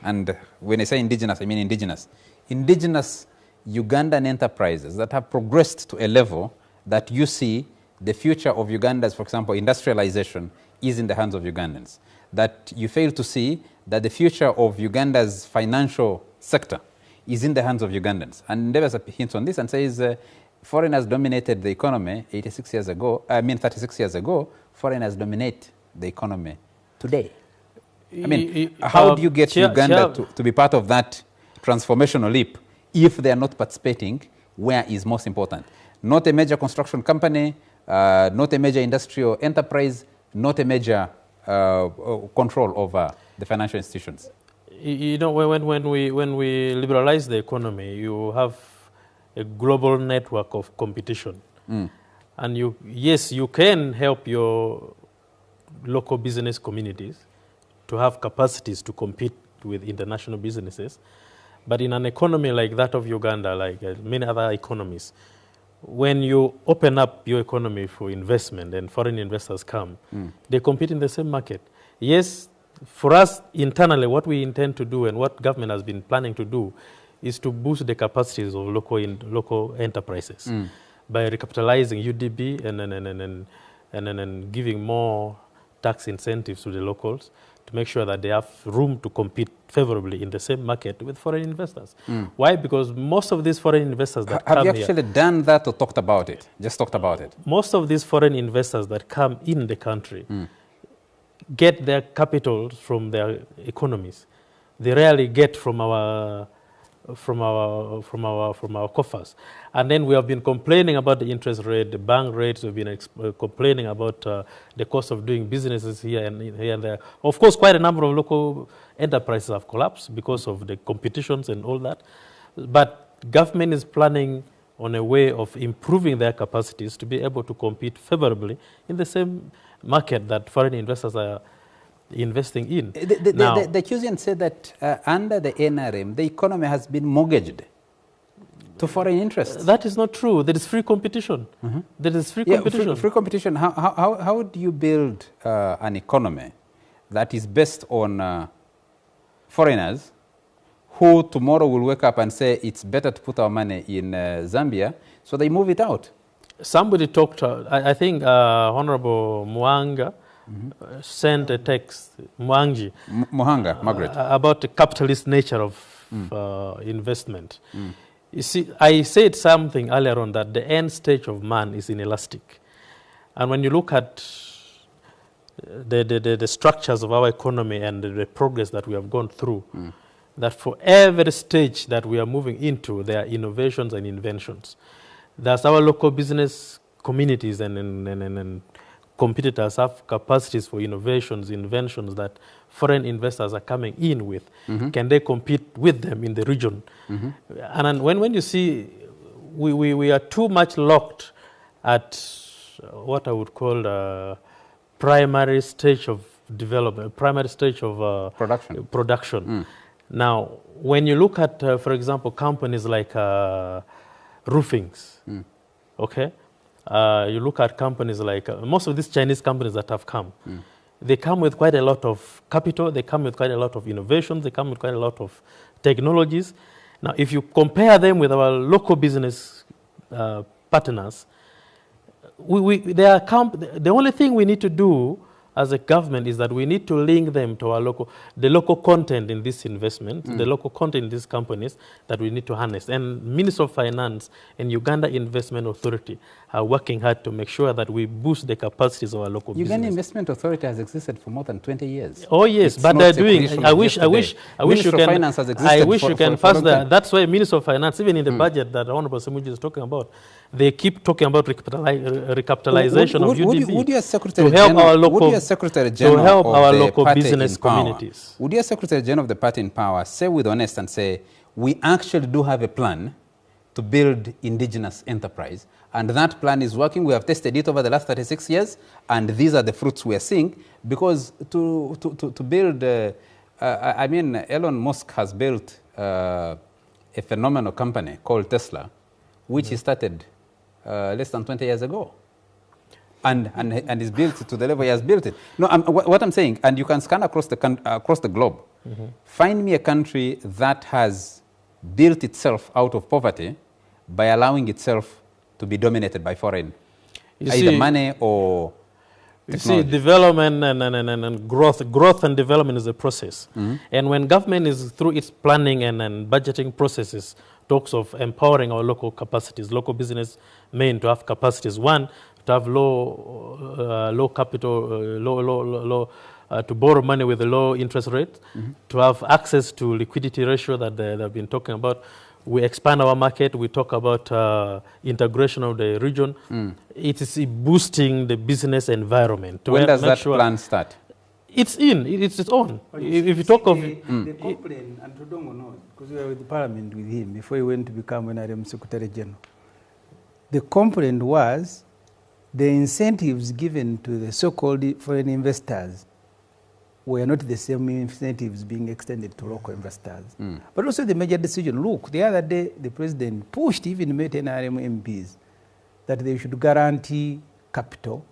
and when I say indigenous, I mean indigenous Ugandan enterprises that have progressed to a level that you see the future of Uganda's, for example, industrialization is in the hands of Ugandans. That you fail to see that the future of Uganda's financial sector is in the hands of Ugandans. And Ndebesa hints on this and says, foreigners dominated the economy 36 years ago, foreigners dominate the economy today. I mean, how do you get Uganda to be part of that transformational leap if they are not participating where is most important? Not a major construction company, not a major industrial enterprise, not a major control over the financial institutions. You know, when we liberalize the economy, you have a global network of competition. And you can help your local business communities to have capacities to compete with international businesses. But in an economy like that of Uganda, like many other economies, when you open up your economy for investment and foreign investors come, they compete in the same market. Yes, for us internally, what we intend to do and what government has been planning to do is to boost the capacities of local enterprises by recapitalizing UDB and giving more tax incentives to the locals to make sure that they have room to compete favorably in the same market with foreign investors. Why? Because most of these foreign investors that come here... Have you actually done that or talked about it? Just talked about it? Most of these foreign investors that come in the country get their capital from their economies. They rarely get from our from our coffers. And then we have been complaining about the interest rate, the bank rates. We've been complaining about the cost of doing businesses here and there. Of course, quite a number of local enterprises have collapsed because of the competitions and all that. But government is planning on a way of improving their capacities to be able to compete favorably in the same market that foreign investors are investing in. The Cusian said that under the NRM, the economy has been mortgaged to foreign interests. That is not true. There is free competition. There is free competition. Free competition. How do you build an economy that is based on foreigners who tomorrow will wake up and say it's better to put our money in Zambia, so they move it out? Somebody talked, I think Honorable Mwanga, sent a text, Muhanga, Margaret, about the capitalist nature of investment. You see, I said something earlier on that the end stage of man is inelastic. And when you look at the structures of our economy and the progress that we have gone through, that for every stage that we are moving into, there are innovations and inventions. There's our local business communities and competitors have capacities for innovations, inventions that foreign investors are coming in with. Can they compete with them in the region? And when you see we are too much locked at what I would call a primary stage of development, primary stage of production. Now, when you look at, for example, companies like roofings, okay? You look at companies like, most of these Chinese companies that have come, they come with quite a lot of capital, they come with quite a lot of innovations, they come with quite a lot of technologies. Now, if you compare them with our local business partners, the only thing we need to do as a government is that we need to link them to the local content in this investment, the local content in these companies that we need to harness. And Minister of Finance and Uganda Investment Authority are working hard to make sure that we boost the capacities of our local business. Uganda Investment Authority has existed for more than 20 years. Oh yes, but they're doing. I wish you can fast that. That's why Minister of Finance, even in the budget that Honorable Semuji is talking about, they keep talking about recapitalization of UDB to help our local. Secretary General to help our local party business communities. Would your Secretary General of the party in power say with honesty and say, we actually do have a plan to build indigenous enterprise, and that plan is working. We have tested it over the last 36 years, and these are the fruits we are seeing. Because to build, I mean, Elon Musk has built a phenomenal company called Tesla, which he started less than 20 years ago. And is built to the level he has built it. No, what I'm saying, and you can scan across the globe, find me a country that has built itself out of poverty by allowing itself to be dominated by foreign, either money or technology. You see, development and growth and development is a process. And when government is through its planning and budgeting processes, talks of empowering our local capacities, local business men to have capacities. One, to have low capital, to borrow money with a low interest rate, to have access to liquidity ratio that they've been talking about. We expand our market. We talk about integration of the region. It is boosting the business environment. When does that plan start? It's on. If you talk of the complaint, and Tudongo knows, because we were with the Parliament with him before he went to become Nrm Secretary General. The complaint was the incentives given to the so-called foreign investors were not the same incentives being extended to local investors. But also the major decision, look, the other day the President pushed, even met NRM MPs, that they should guarantee capital,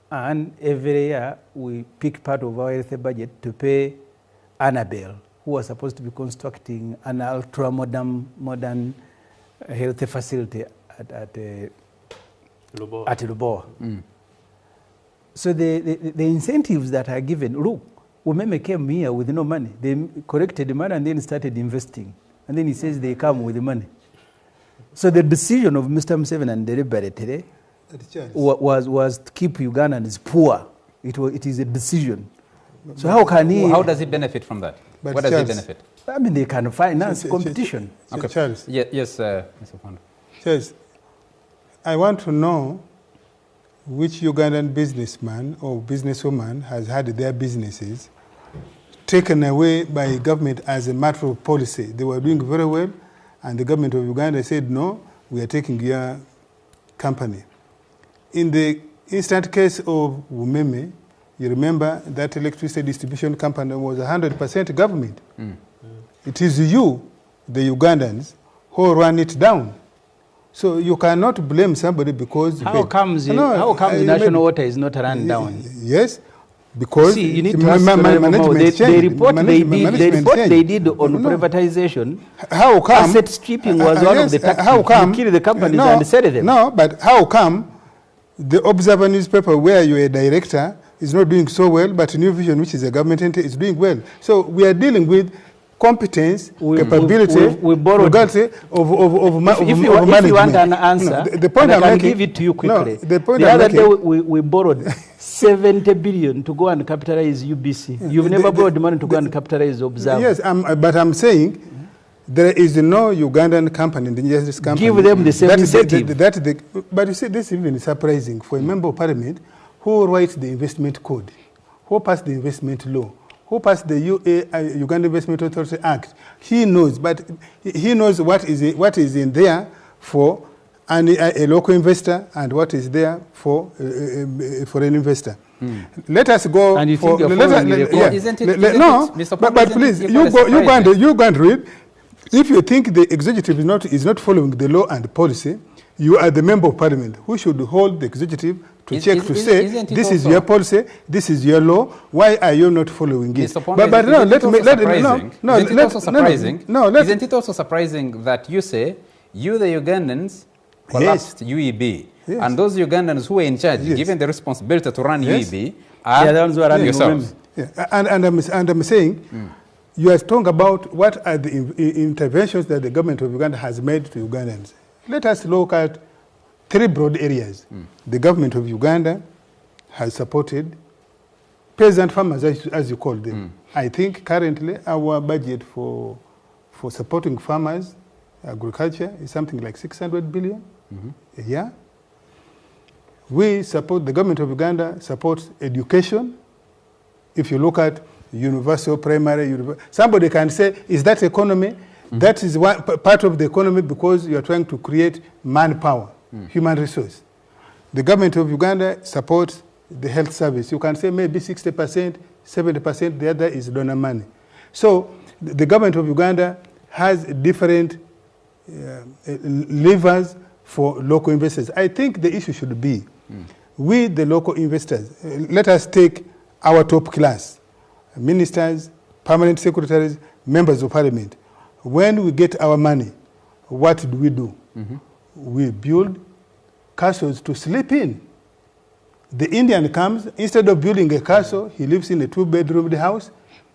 and every year we pick part of our health budget to pay Annabelle, who was supposed to be constructing an ultra-modern health facility at Luboa. So the incentives that are given, look, Umeme came here with no money. They collected the money and then started investing. And then he says they come with the money. So the decision of Mr. Museveni and deliberately was to keep Ugandans poor. It is a decision. So how can he... How does he benefit from that? What does he benefit? I mean, they can finance competition. Okay. Charles. Yes, Mr. Fondo. Charles, I want to know which Ugandan businessman or businesswoman has had their businesses taken away by government as a matter of policy. They were doing very well, and the government of Uganda said, no, we are taking your company. In the instant case of Umeme, you remember that electricity distribution company was 100% government. It is you, the Ugandans, who ran it down. So you cannot blame somebody because... How comes national water is not run down? Yes, because see, you need to ask they report they did on privatization. How come asset stripping was one of the tactics? How come you kill the companies and sell them? No, but how come the Observer newspaper, where you are a director, is not doing so well, but New Vision, which is a government entity, is doing well? So we are dealing with competence, capability, we borrowed. of management. If you want an answer, the point I can give it to you quickly. The other day we borrowed 70 billion to go and capitalize UBC. You've never borrowed money to go and capitalize Observer. Yes, but I'm saying there is no Ugandan company, the justice company. Give them the same incentive. But you see, this is even surprising for a member of parliament who writes the investment code, who passed the investment law, who passed the Uganda Investment Authority Act. He knows, but he knows what is in there for a local investor and what is there for a foreign investor. Let us go. And you for, think isn't it, no, Mr. but please, you go and read. If you think the executive is not following the law and policy, you are the member of parliament who should hold the executive to check to say this is your policy, this is your law. Why are you not following it? But no, isn't it also surprising that you say you the Ugandans collapsed UEB, and those Ugandans who were in charge, given the responsibility to run UEB, are the ones who are running yourselves? And I'm saying. You are talking about what are the interventions that the government of Uganda has made to Ugandans. Let us look at three broad areas. The government of Uganda has supported peasant farmers, as you call them. I think currently our budget for supporting farmers, agriculture, is something like 600 billion a year. We support, the government of Uganda supports education. If you look at universal primary, somebody can say, is that economy? That is one part of the economy because you are trying to create manpower, human resource. The government of Uganda supports the health service. You can say maybe 60%, 70%, the other is donor money. So the government of Uganda has different levers for local investors. I think the issue should be, we the local investors, let us take our top class, ministers, permanent secretaries, members of parliament. When we get our money, what do? We build castles to sleep in. The Indian comes, instead of building a castle, he lives in a 2-bedroom house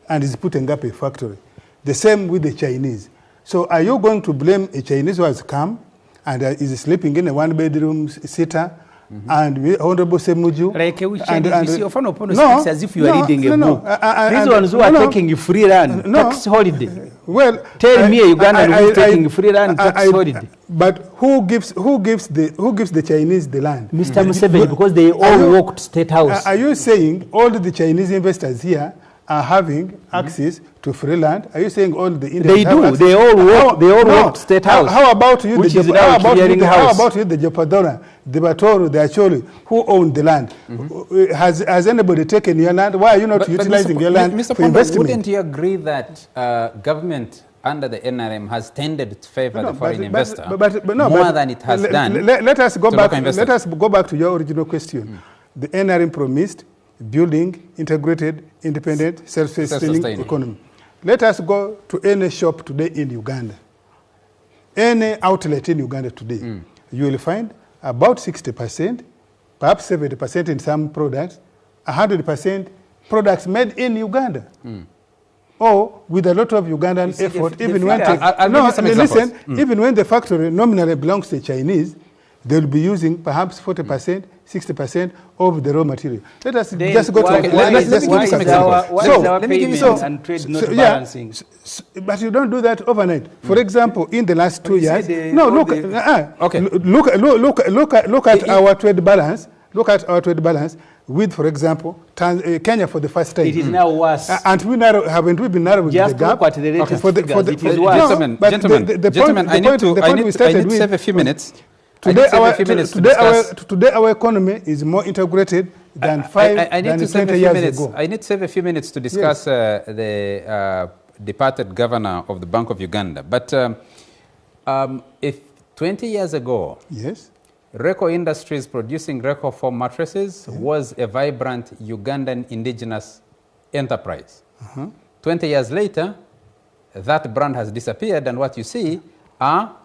and is putting up a factory. The same with the Chinese. So are you going to blame a Chinese who has come and is sleeping in a 1-bedroom sitter? And Honorable Semuju. Like which speaks as if you are reading a book. These ones who are taking free land, tax holiday. Well, tell me a Ugandan who is taking free land, tax holiday. But who gives the Chinese the land? Mr. Museveni, because they all walked State House. Are you saying all the Chinese investors here are having access to free land? Are you saying all the Indians they do? Access? They all walked State House. How about you, which the is now clearing house? How about you, the Jopadora, the Batoro, the Acholi, who own the land? Has anybody taken your land? Why are you not utilizing your land Mr. for investment? Wouldn't you agree that government under the NRM has tended to favor the foreign investor more than it has done? Let us go back. Let us go back to your original question. The NRM promised building integrated, independent, self-sustaining economy. Let us go to any shop today in Uganda, any outlet in Uganda today. You will find about 60%, perhaps 70% in some products, 100% products made in Uganda. Or with a lot of Ugandan effort, even when even when the factory nominally belongs to the Chinese, they'll be using perhaps 40%, 60% of the raw material. Let us Then just go why- to... why let's is- just why give some is our- examples. why is our payment and trade not balancing? But you don't do that overnight. For example, in the last 2 you years... see No, all look, the- Okay. look at our trade balance. Look at our trade balance with, for example, Kenya for the first time. It is now worse. And haven't we been narrowing Just the gap? look at the latest figures, it is no, worse. Gentlemen, but gentlemen, gentlemen, I need to save a few minutes. Today our economy is more integrated than I need to save 20 a few years minutes. ago. I need to save a few minutes to discuss the departed governor of the Bank of Uganda. But if 20 years ago, Yes. Reco Industries producing Reco foam mattresses was a vibrant Ugandan indigenous enterprise. 20 years later, that brand has disappeared, and what you see are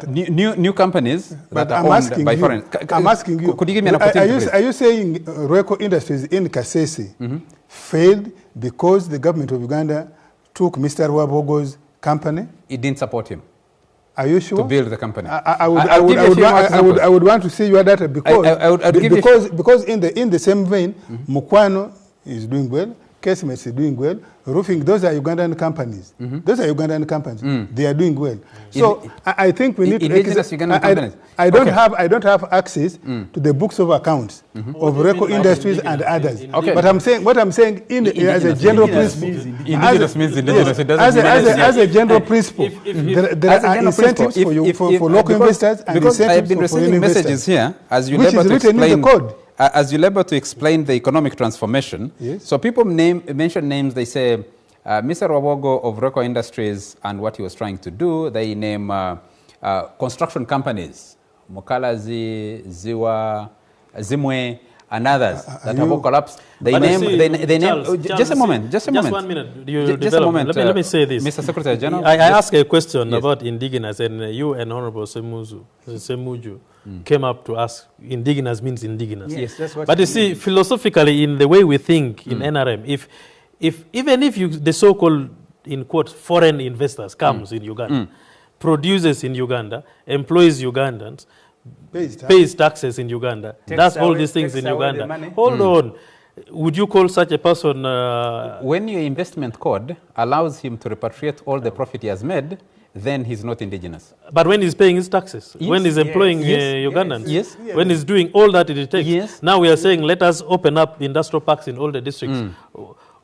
new companies that are owned by foreign. I'm asking you. Could you give me an opportunity, Are you saying Reco Industries in Kasese failed because the government of Uganda took Mr. Rwabogo's company? It didn't support him Are you sure? to build the company. I would want to see your data because in the same vein, Mukwano is doing well, Kesmet is doing well, roofing, those are Ugandan companies. Those are Ugandan companies. They are doing well. So I think we need to... Ugandan companies. I don't have access to the books of accounts of Reco Industries and others. Okay. But what I'm saying as a general principle... Indigenous means indigenous. It doesn't mean as a general principle, there are incentives for local investors and because I have incentives been for foreign receiving messages investors. here as you Which labor is to written in the explain code. As you labor to explain the economic transformation. Yes. So people mention names. They say Mr. Rwabogo of Reco Industries and what he was trying to do. They name construction companies, Mukalazi, Ziwa, Zimwe, and others that have all collapsed. They name. Charles, Just a moment. Just 1 minute. Just a moment. Let me say this. Mr. Secretary General. I asked a question about indigenous, and you and Honorable Semuju came up to ask indigenous means indigenous. Yes, that's what but you see, philosophically, in the way we think in NRM, even if the so-called, in quotes, foreign investors comes in Uganda, produces in Uganda, employs Ugandans, pays taxes in Uganda, does all these things in Uganda. Hold on. Would you call such a person... when your investment code allows him to repatriate all the profit he has made, then he's not indigenous. But when he's paying his taxes, Yes. when he's employing Ugandans, Yes. when he's doing all that it takes. Yes. Now we are saying, let us open up industrial parks in all the districts.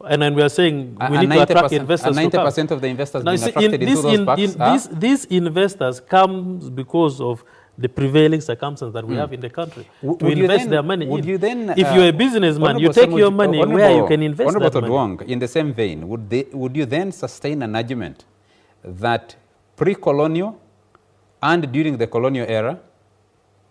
And then we are saying we need to attract investors. 90% of the investors now, being attracted into those parks. These investors come because of the prevailing circumstances that we have in the country to invest their money in. If you're a businessman, you take your money where you can invest that money. Honorable in the same vein, would you then sustain an argument that pre-colonial and during the colonial era,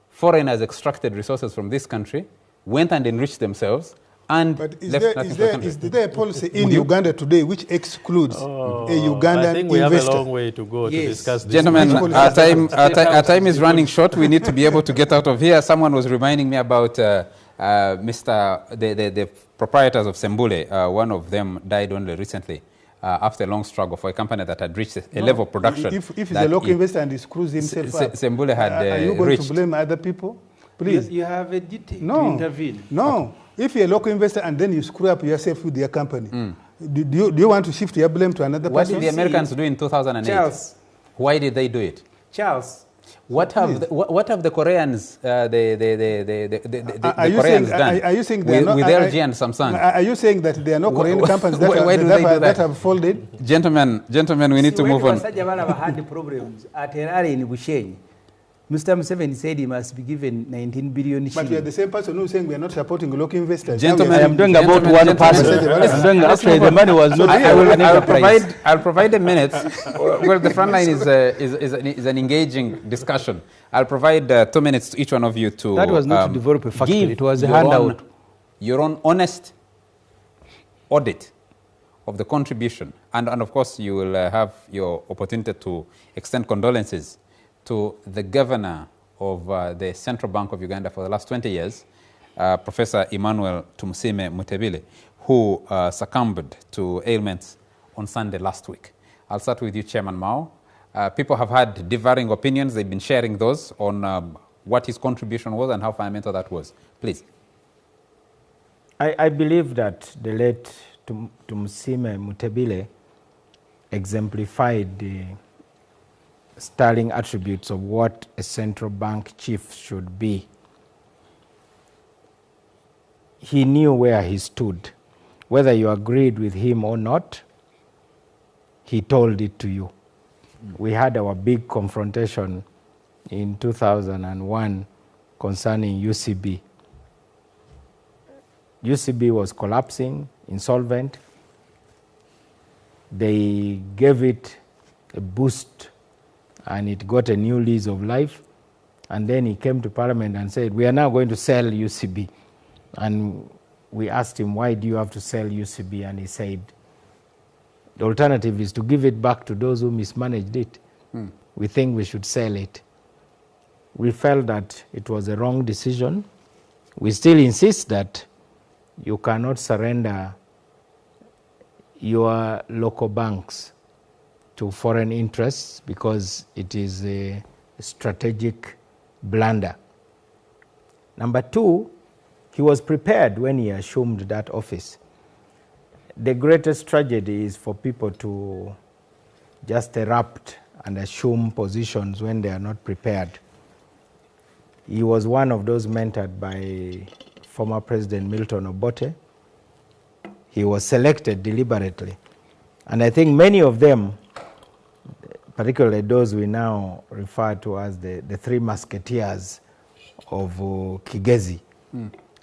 foreigners extracted resources from this country, went and enriched themselves, and But is left nothing for the country? there a policy in Uganda today which excludes a Ugandan I think we investor? have a long way to go to discuss this. Gentlemen, our time is running short. We need to be able to get out of here. Someone was reminding me about the proprietors of Sembule. One of them died only recently after a long struggle for a company that had reached a level of production. If he's a local investor and he screws himself up, Sembule had are you going reached. to blame other people? Please. You have a duty to No. intervene. No. If you're a local investor and then you screw up yourself with your company, do you want to shift your blame to another What person? did the Americans do in 2008? Charles. Why did they do it? Charles. What have the Koreans, Are the you Koreans saying- done are you saying they are with not- LG and Samsung? Are you saying that there are no Korean companies that, why do they do that? have folded? Gentlemen, we need to move on. When Basajja had problems at a rally in Bushenyi, Mr. Museveni said he must be given 19 billion But we are shillings. the same person who is saying we are not supporting local investors. Gentlemen, Now we are- I'm doing about one person. I'm doing actually the money was not an enterprise. I'll provide a minute. Well, the Frontline is an engaging discussion. I'll provide 2 minutes to each one of you to That was not to develop a factory, give it was a your handout. your own honest audit of the contribution. And of course, you will have your opportunity to extend condolences to the governor of the Central Bank of Uganda for the last 20 years, Professor Emmanuel Tumusime Mutebile, who succumbed to ailments on Sunday last week. I'll start with you, Chairman Mao. People have had differing opinions. They've been sharing those on what his contribution was and how fundamental that was. Please. I believe that the late Tumusiime Mutebile exemplified the sterling attributes of what a central bank chief should be. He knew where he stood. Whether you agreed with him or not, he told it to you. We had our big confrontation in 2001 concerning UCB. UCB was collapsing, insolvent. They gave it a boost and it got a new lease of life. And then he came to Parliament and said, we are now going to sell UCB. And we asked him, why do you have to sell UCB? And he said, the alternative is to give it back to those who mismanaged it. We think we should sell it. We felt that it was a wrong decision. We still insist that you cannot surrender your local banks to foreign interests because it is a strategic blunder. Number two, he was prepared when he assumed that office. The greatest tragedy is for people to just erupt and assume positions when they are not prepared. He was one of those mentored by former President Milton Obote. He was selected deliberately. And I think many of them, particularly those we now refer to as the three musketeers of Kigezi,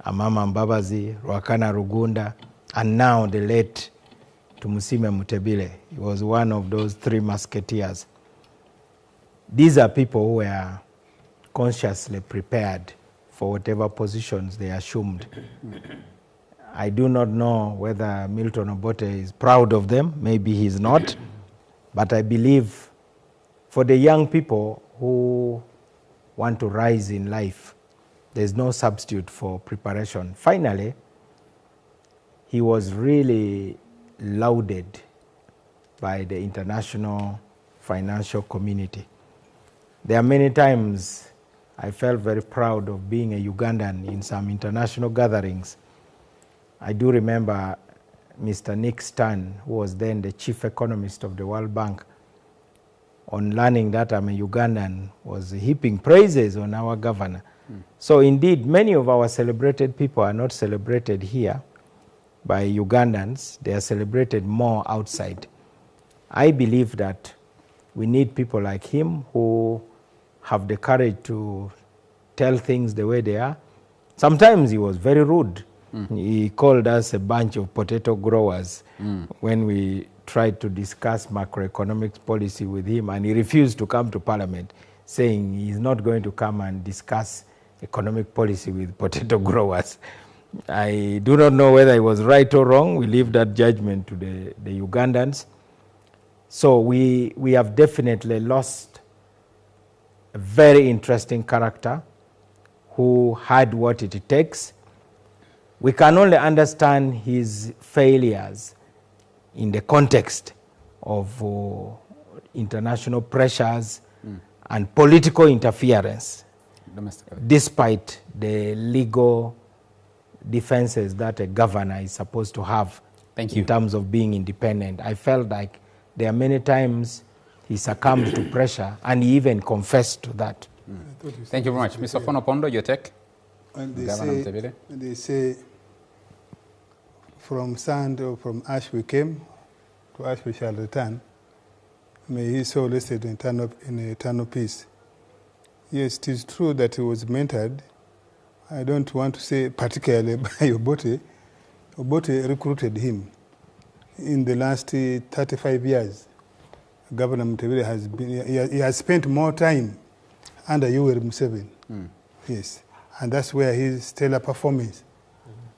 Amama Mbabazi, Rwakana Rugunda, and now the late Tumusiime Mutebile. He was one of those three musketeers. These are people who were consciously prepared for whatever positions they assumed. I do not know whether Milton Obote is proud of them. Maybe he's not. But I believe for the young people who want to rise in life, there's no substitute for preparation. Finally, he was really lauded by the international financial community. There are many times I felt very proud of being a Ugandan in some international gatherings. I do remember Mr. Nick Stern, who was then the chief economist of the World Bank, on learning that I'm a Ugandan, was heaping praises on our governor. So indeed, many of our celebrated people are not celebrated here by Ugandans. They are celebrated more outside. I believe that we need people like him who have the courage to tell things the way they are. Sometimes he was very rude. He called us a bunch of potato growers when we tried to discuss macroeconomic policy with him, and he refused to come to Parliament, saying he's not going to come and discuss economic policy with potato growers. I do not know whether he was right or wrong. We leave that judgment to the Ugandans. So we have definitely lost a very interesting character who had what it takes. We can only understand his failures in the context of international pressures and political interference, despite the legal defenses that a governor is supposed to have in terms of being independent. I felt like there are many times he succumbed to pressure, and he even confessed to that. Thank you very much. Mr. Fonopondo, your take? And they say from sand or from ash we came, to ash we shall return. May his soul rest in eternal peace. Yes, it is true that he was mentored. I don't want to say particularly by Obote. Obote recruited him. In the last 35 years, Governor Mutebile has been, he has spent more time under Yoweri Museveni. Yes, and that's where his stellar performance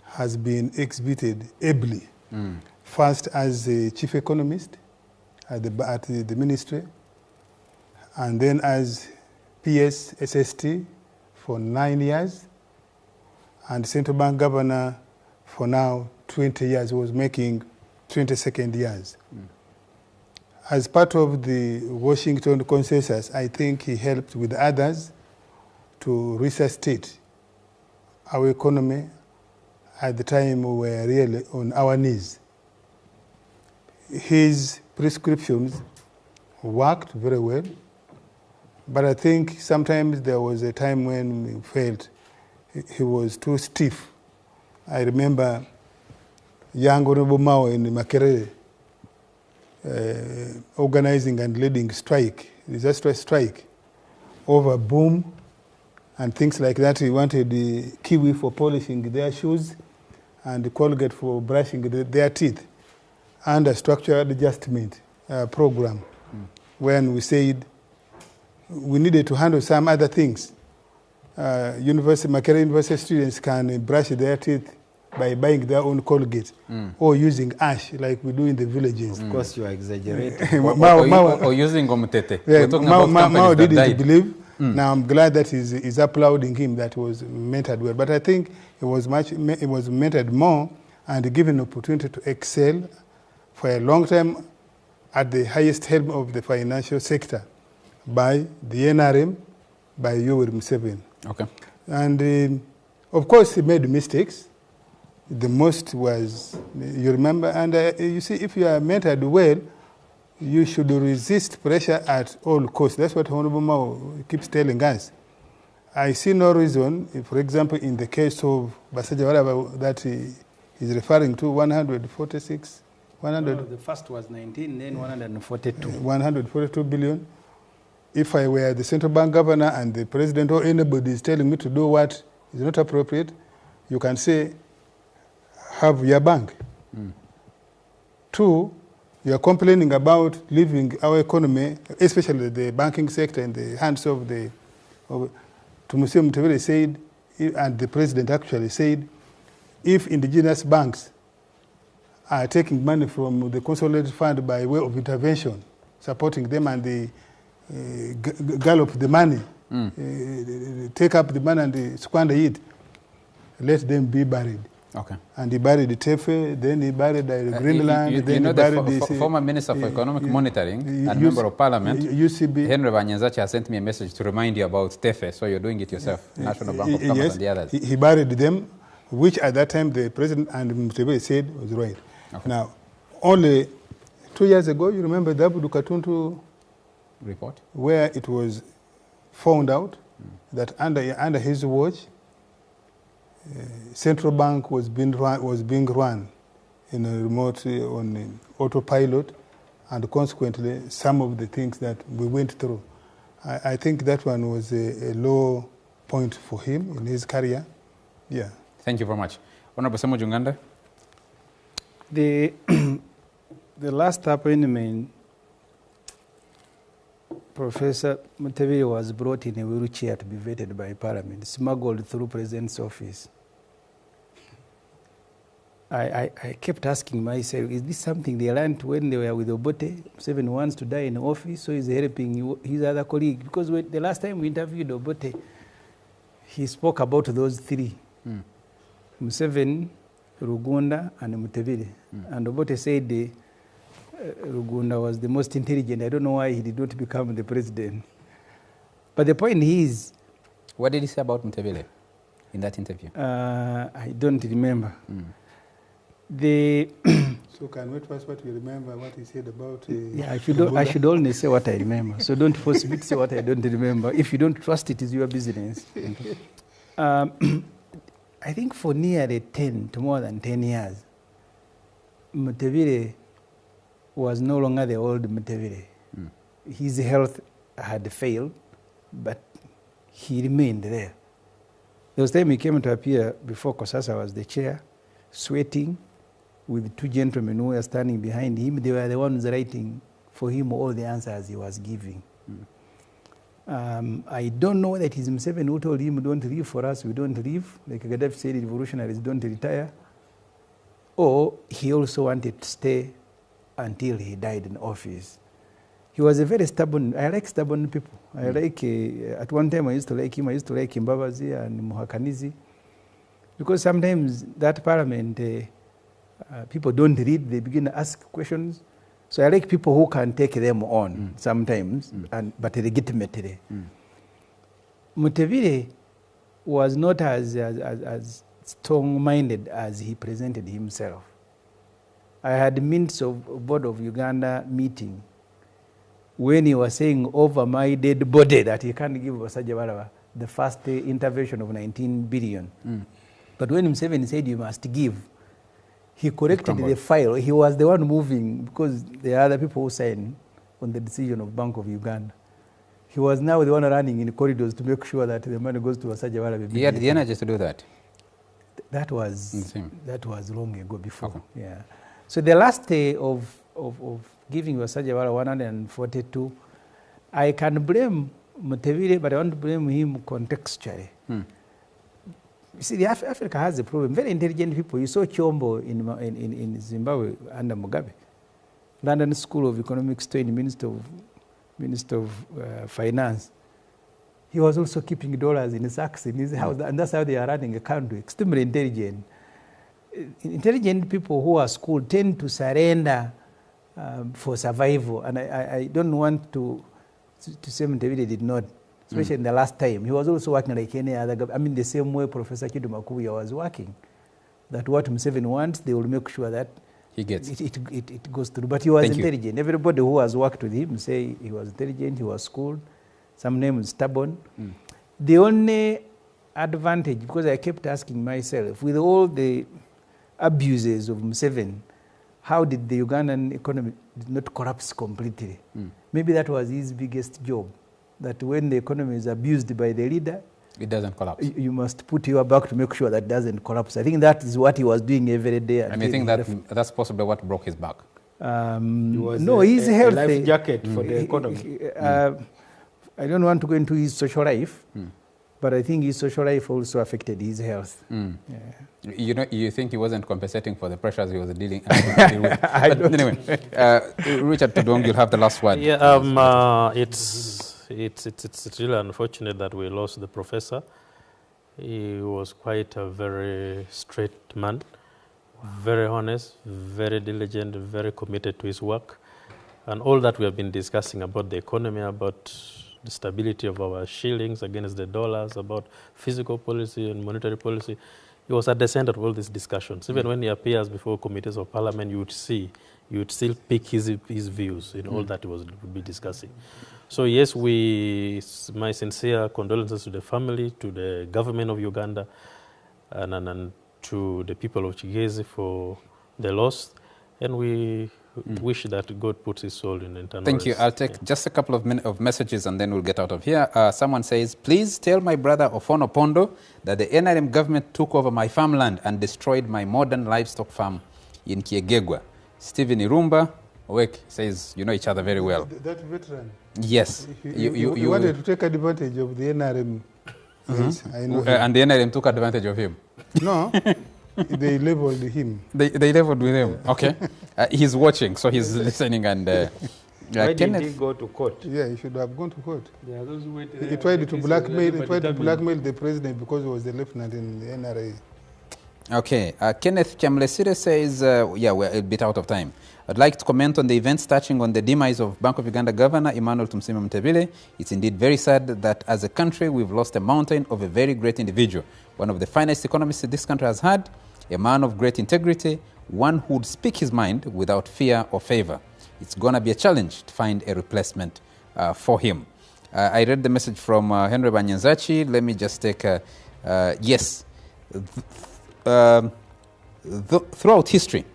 has been exhibited ably. First as a chief economist at the ministry, and then as PS SST for 9 years, and central bank governor for now 20 years, was making 22nd years. As part of the Washington consensus, I think he helped with others to resuscitate our economy at the time we were really on our knees. His prescriptions worked very well, but I think sometimes there was a time when we felt he was too stiff. I remember young Honorable Mao in Makerere organizing and leading disastrous strike over boom and things like that. He wanted the Kiwi for polishing their shoes and the Colgate for brushing their teeth, and a structured adjustment program when we said we needed to handle some other things. Makerere University students can brush their teeth by buying their own Colgate or using ash like we do in the villages. Of course, you are exaggerating. or using Gomutete. Yeah, We're talking about companies Mao that didn't died. believe. Now I'm glad that he's applauding him. That was mentored well. But I think it was mentored more and given opportunity to excel for a long time at the highest helm of the financial sector by the NRM, by Yoweri Museveni. Okay. And of course, he made mistakes. The most was, you remember, and you see, if you are mentored well, you should resist pressure at all costs. That's what Honorable Mao keeps telling us. I see no reason, if, for example, in the case of Basaja, whatever that he is referring to, 146, 100. No, the first was 19, then 142. 142 billion. If I were the central bank governor and the president or anybody is telling me to do what is not appropriate, you can say, have your bank. 2, you are complaining about leaving our economy, especially the banking sector, in the hands of the... Tumusiu Mutevere said, and the president actually said, if indigenous banks are taking money from the consolidated fund by way of intervention, supporting them, and they gallop the money, take up the money and squander it, let them be buried. Okay. And he buried the Tefe, then he buried the Greenland, then you know he buried the former Minister for Economic Monitoring and Member of Parliament, UCB. Henry Banyanzachi, has sent me a message to remind you about Tefe, so you're doing it yourself, National Bank of Commerce and the others. He buried them, which at that time the President and Mutevere said was right. Okay. Now, only 2 years ago, you remember the Abudu Katuntu report, where it was found out that under his watch, central bank was being run in a remote on autopilot, and consequently some of the things that we went through. I think that one was a low point for him in his career. Yeah. Thank you very much. Honorable Samu Junganda. The last appointment, Professor Mutevere was brought in a wheelchair to be vetted by Parliament, smuggled through President's office. I kept asking myself, is this something they learned when they were with Obote? Museveni wants to die in office, so he's helping his other colleague. Because the last time we interviewed Obote, he spoke about those three. Museveni, Rugunda, and Mutevere. And Obote said Rugunda was the most intelligent. I don't know why he did not become the president. But the point is... What did he say about Mutevere in that interview? I don't remember. So can we trust what you remember, what he said about... yeah, I should only say what I remember. So don't force me to say what I don't remember. If you don't trust it, it's your business. I think for nearly more than 10 years, Mutevere was no longer the old Mutevere. His health had failed, but he remained there. There was time he came to appear before Kosasa was the chair, sweating, with 2 gentlemen who were standing behind him. They were the ones writing for him all the answers he was giving. I don't know that it is Museveni who told him, don't leave for us, we don't leave. Like Gaddafi said, revolutionaries don't retire. Or he also wanted to stay until he died in office. He was a very stubborn, I like stubborn people. I like, at one time I used to like him, Mbabazi and Muhakanizi. Because sometimes that parliament, people don't read, they begin to ask questions. So I like people who can take them on sometimes, but legitimately. Mutevere was not as strong-minded as he presented himself. I had minutes of Board of Uganda meeting when he was saying over my dead body that he can't give Basajja the first intervention of 19 billion. But when Museveni said you must give, he corrected the file. He was the one moving because there are other people who signed on the decision of Bank of Uganda. He was now the one running in corridors to make sure that the money goes to Basajja. He had the energy to do that. That was long ago before. Okay. Yeah. So the last day of giving Basajja 142, I can blame Mutevile, but I want to blame him contextually. You see, Africa has a problem. Very intelligent people. You saw Chombo in Zimbabwe under Mugabe. London School of Economics trained Minister of Finance. He was also keeping dollars in sacks in his house, and that's how they are running a country. Extremely intelligent. Intelligent people who are schooled tend to surrender for survival, and I don't want to say Mutevile did not. Especially in the last time. He was also working like any other government. I mean, the same way Professor Kidu Makubuya was working. That what Museveni wants, they will make sure that he gets it goes through. But he was intelligent. Everybody who has worked with him say he was intelligent, he was schooled. Some name is stubborn. The only advantage, because I kept asking myself, with all the abuses of Museveni, how did the Ugandan economy not collapse completely? Maybe that was his biggest job. That when the economy is abused by the leader, it doesn't collapse. You must put your back to make sure that it doesn't collapse. I think that is what he was doing every day. And you think that's possibly what broke his back? No, he's healthy. A life jacket for the economy. I don't want to go into his social life, but I think his social life also affected his health. Yeah. You think he wasn't compensating for the pressures he was dealing with? Anyway, Richard Tudong, you'll have the last word. Yeah, it's really unfortunate that we lost the professor. He was quite a very straight man, very honest, very diligent, very committed to his work. And all that we have been discussing about the economy, about the stability of our shillings against the dollars, about fiscal policy and monetary policy, he was at the center of all these discussions. Even when he appears before committees of parliament, you would still pick his views in all that he would be discussing. So yes, my sincere condolences to the family, to the government of Uganda, and to the people of Chigezi for the loss, and we wish that God puts his soul in eternal rest. Thank you. I'll take just a couple of messages and then we'll get out of here. Someone says, please tell my brother Ofono Pondo that the NRM government took over my farmland and destroyed my modern livestock farm in Kiegegwa. Stephen Irumba Owek says, you know each other very well. That veteran? Yes. You wanted to take advantage of the NRM. Yes, I know and the NRM took advantage of him? No. They leveled him. They leveled with him. Okay. He's watching, so he's listening. And why did he go to court? Yeah, he should have gone to court. Yeah, those who wait, he tried to blackmail the president because he was the lieutenant in the NRA. Okay. Kenneth Chamlesire says, yeah, we're a bit out of time. I'd like to comment on the events touching on the demise of Bank of Uganda Governor Emmanuel Tumsima Mutevile. It's indeed very sad that as a country we've lost a mountain of a very great individual, one of the finest economists this country has had, a man of great integrity, one who would speak his mind without fear or favor. It's going to be a challenge to find a replacement for him. I read the message from Henry Banyanzachi. Let me just take yes. Throughout history,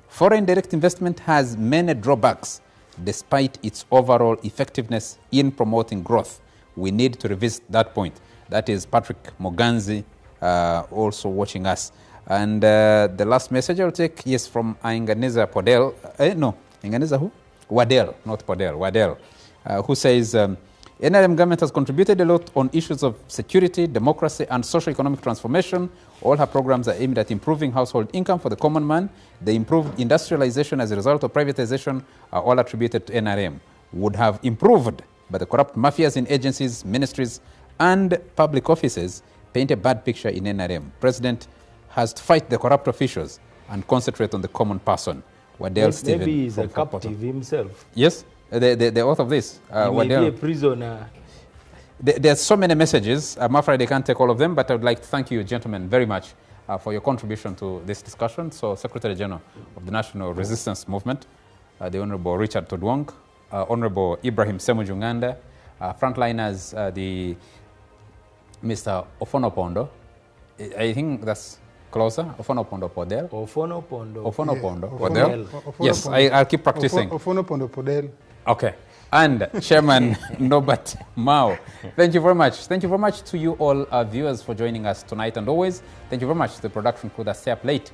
foreign direct investment has many drawbacks despite its overall effectiveness in promoting growth. We need to revisit that point. That is Patrick Moganzi also watching us. And the last message I'll take, yes, from Inganiza Podel. No, Inganiza who? Wadel, not Podel, Wadel, who says, NRM government has contributed a lot on issues of security, democracy, and socio-economic transformation. All her programs are aimed at improving household income for the common man. The improved industrialization as a result of privatization are all attributed to NRM. Would have improved, but the corrupt mafias in agencies, ministries, and public offices paint a bad picture in NRM. President has to fight the corrupt officials and concentrate on the common person. Wadel Stephen. Maybe he's a captive himself. Yes, the author of this. He may be a prisoner. There's so many messages. I'm afraid I can't take all of them, but I would like to thank you, gentlemen, very much for your contribution to this discussion. So, Secretary General of the National Resistance Movement, the Honorable Richard Todwong, Honorable Ibrahim Semujunganda, frontliners, the Mr. Ofonopondo. I think that's closer. Ofonopondo Podel. Ofonopondo Podel. Yes, I'll keep practicing. Ofonopondo Podel. Okay. And Chairman Norbert Mao. Thank you very much. Thank you very much to you all viewers for joining us tonight. And always, thank you very much to the production crew that stay up late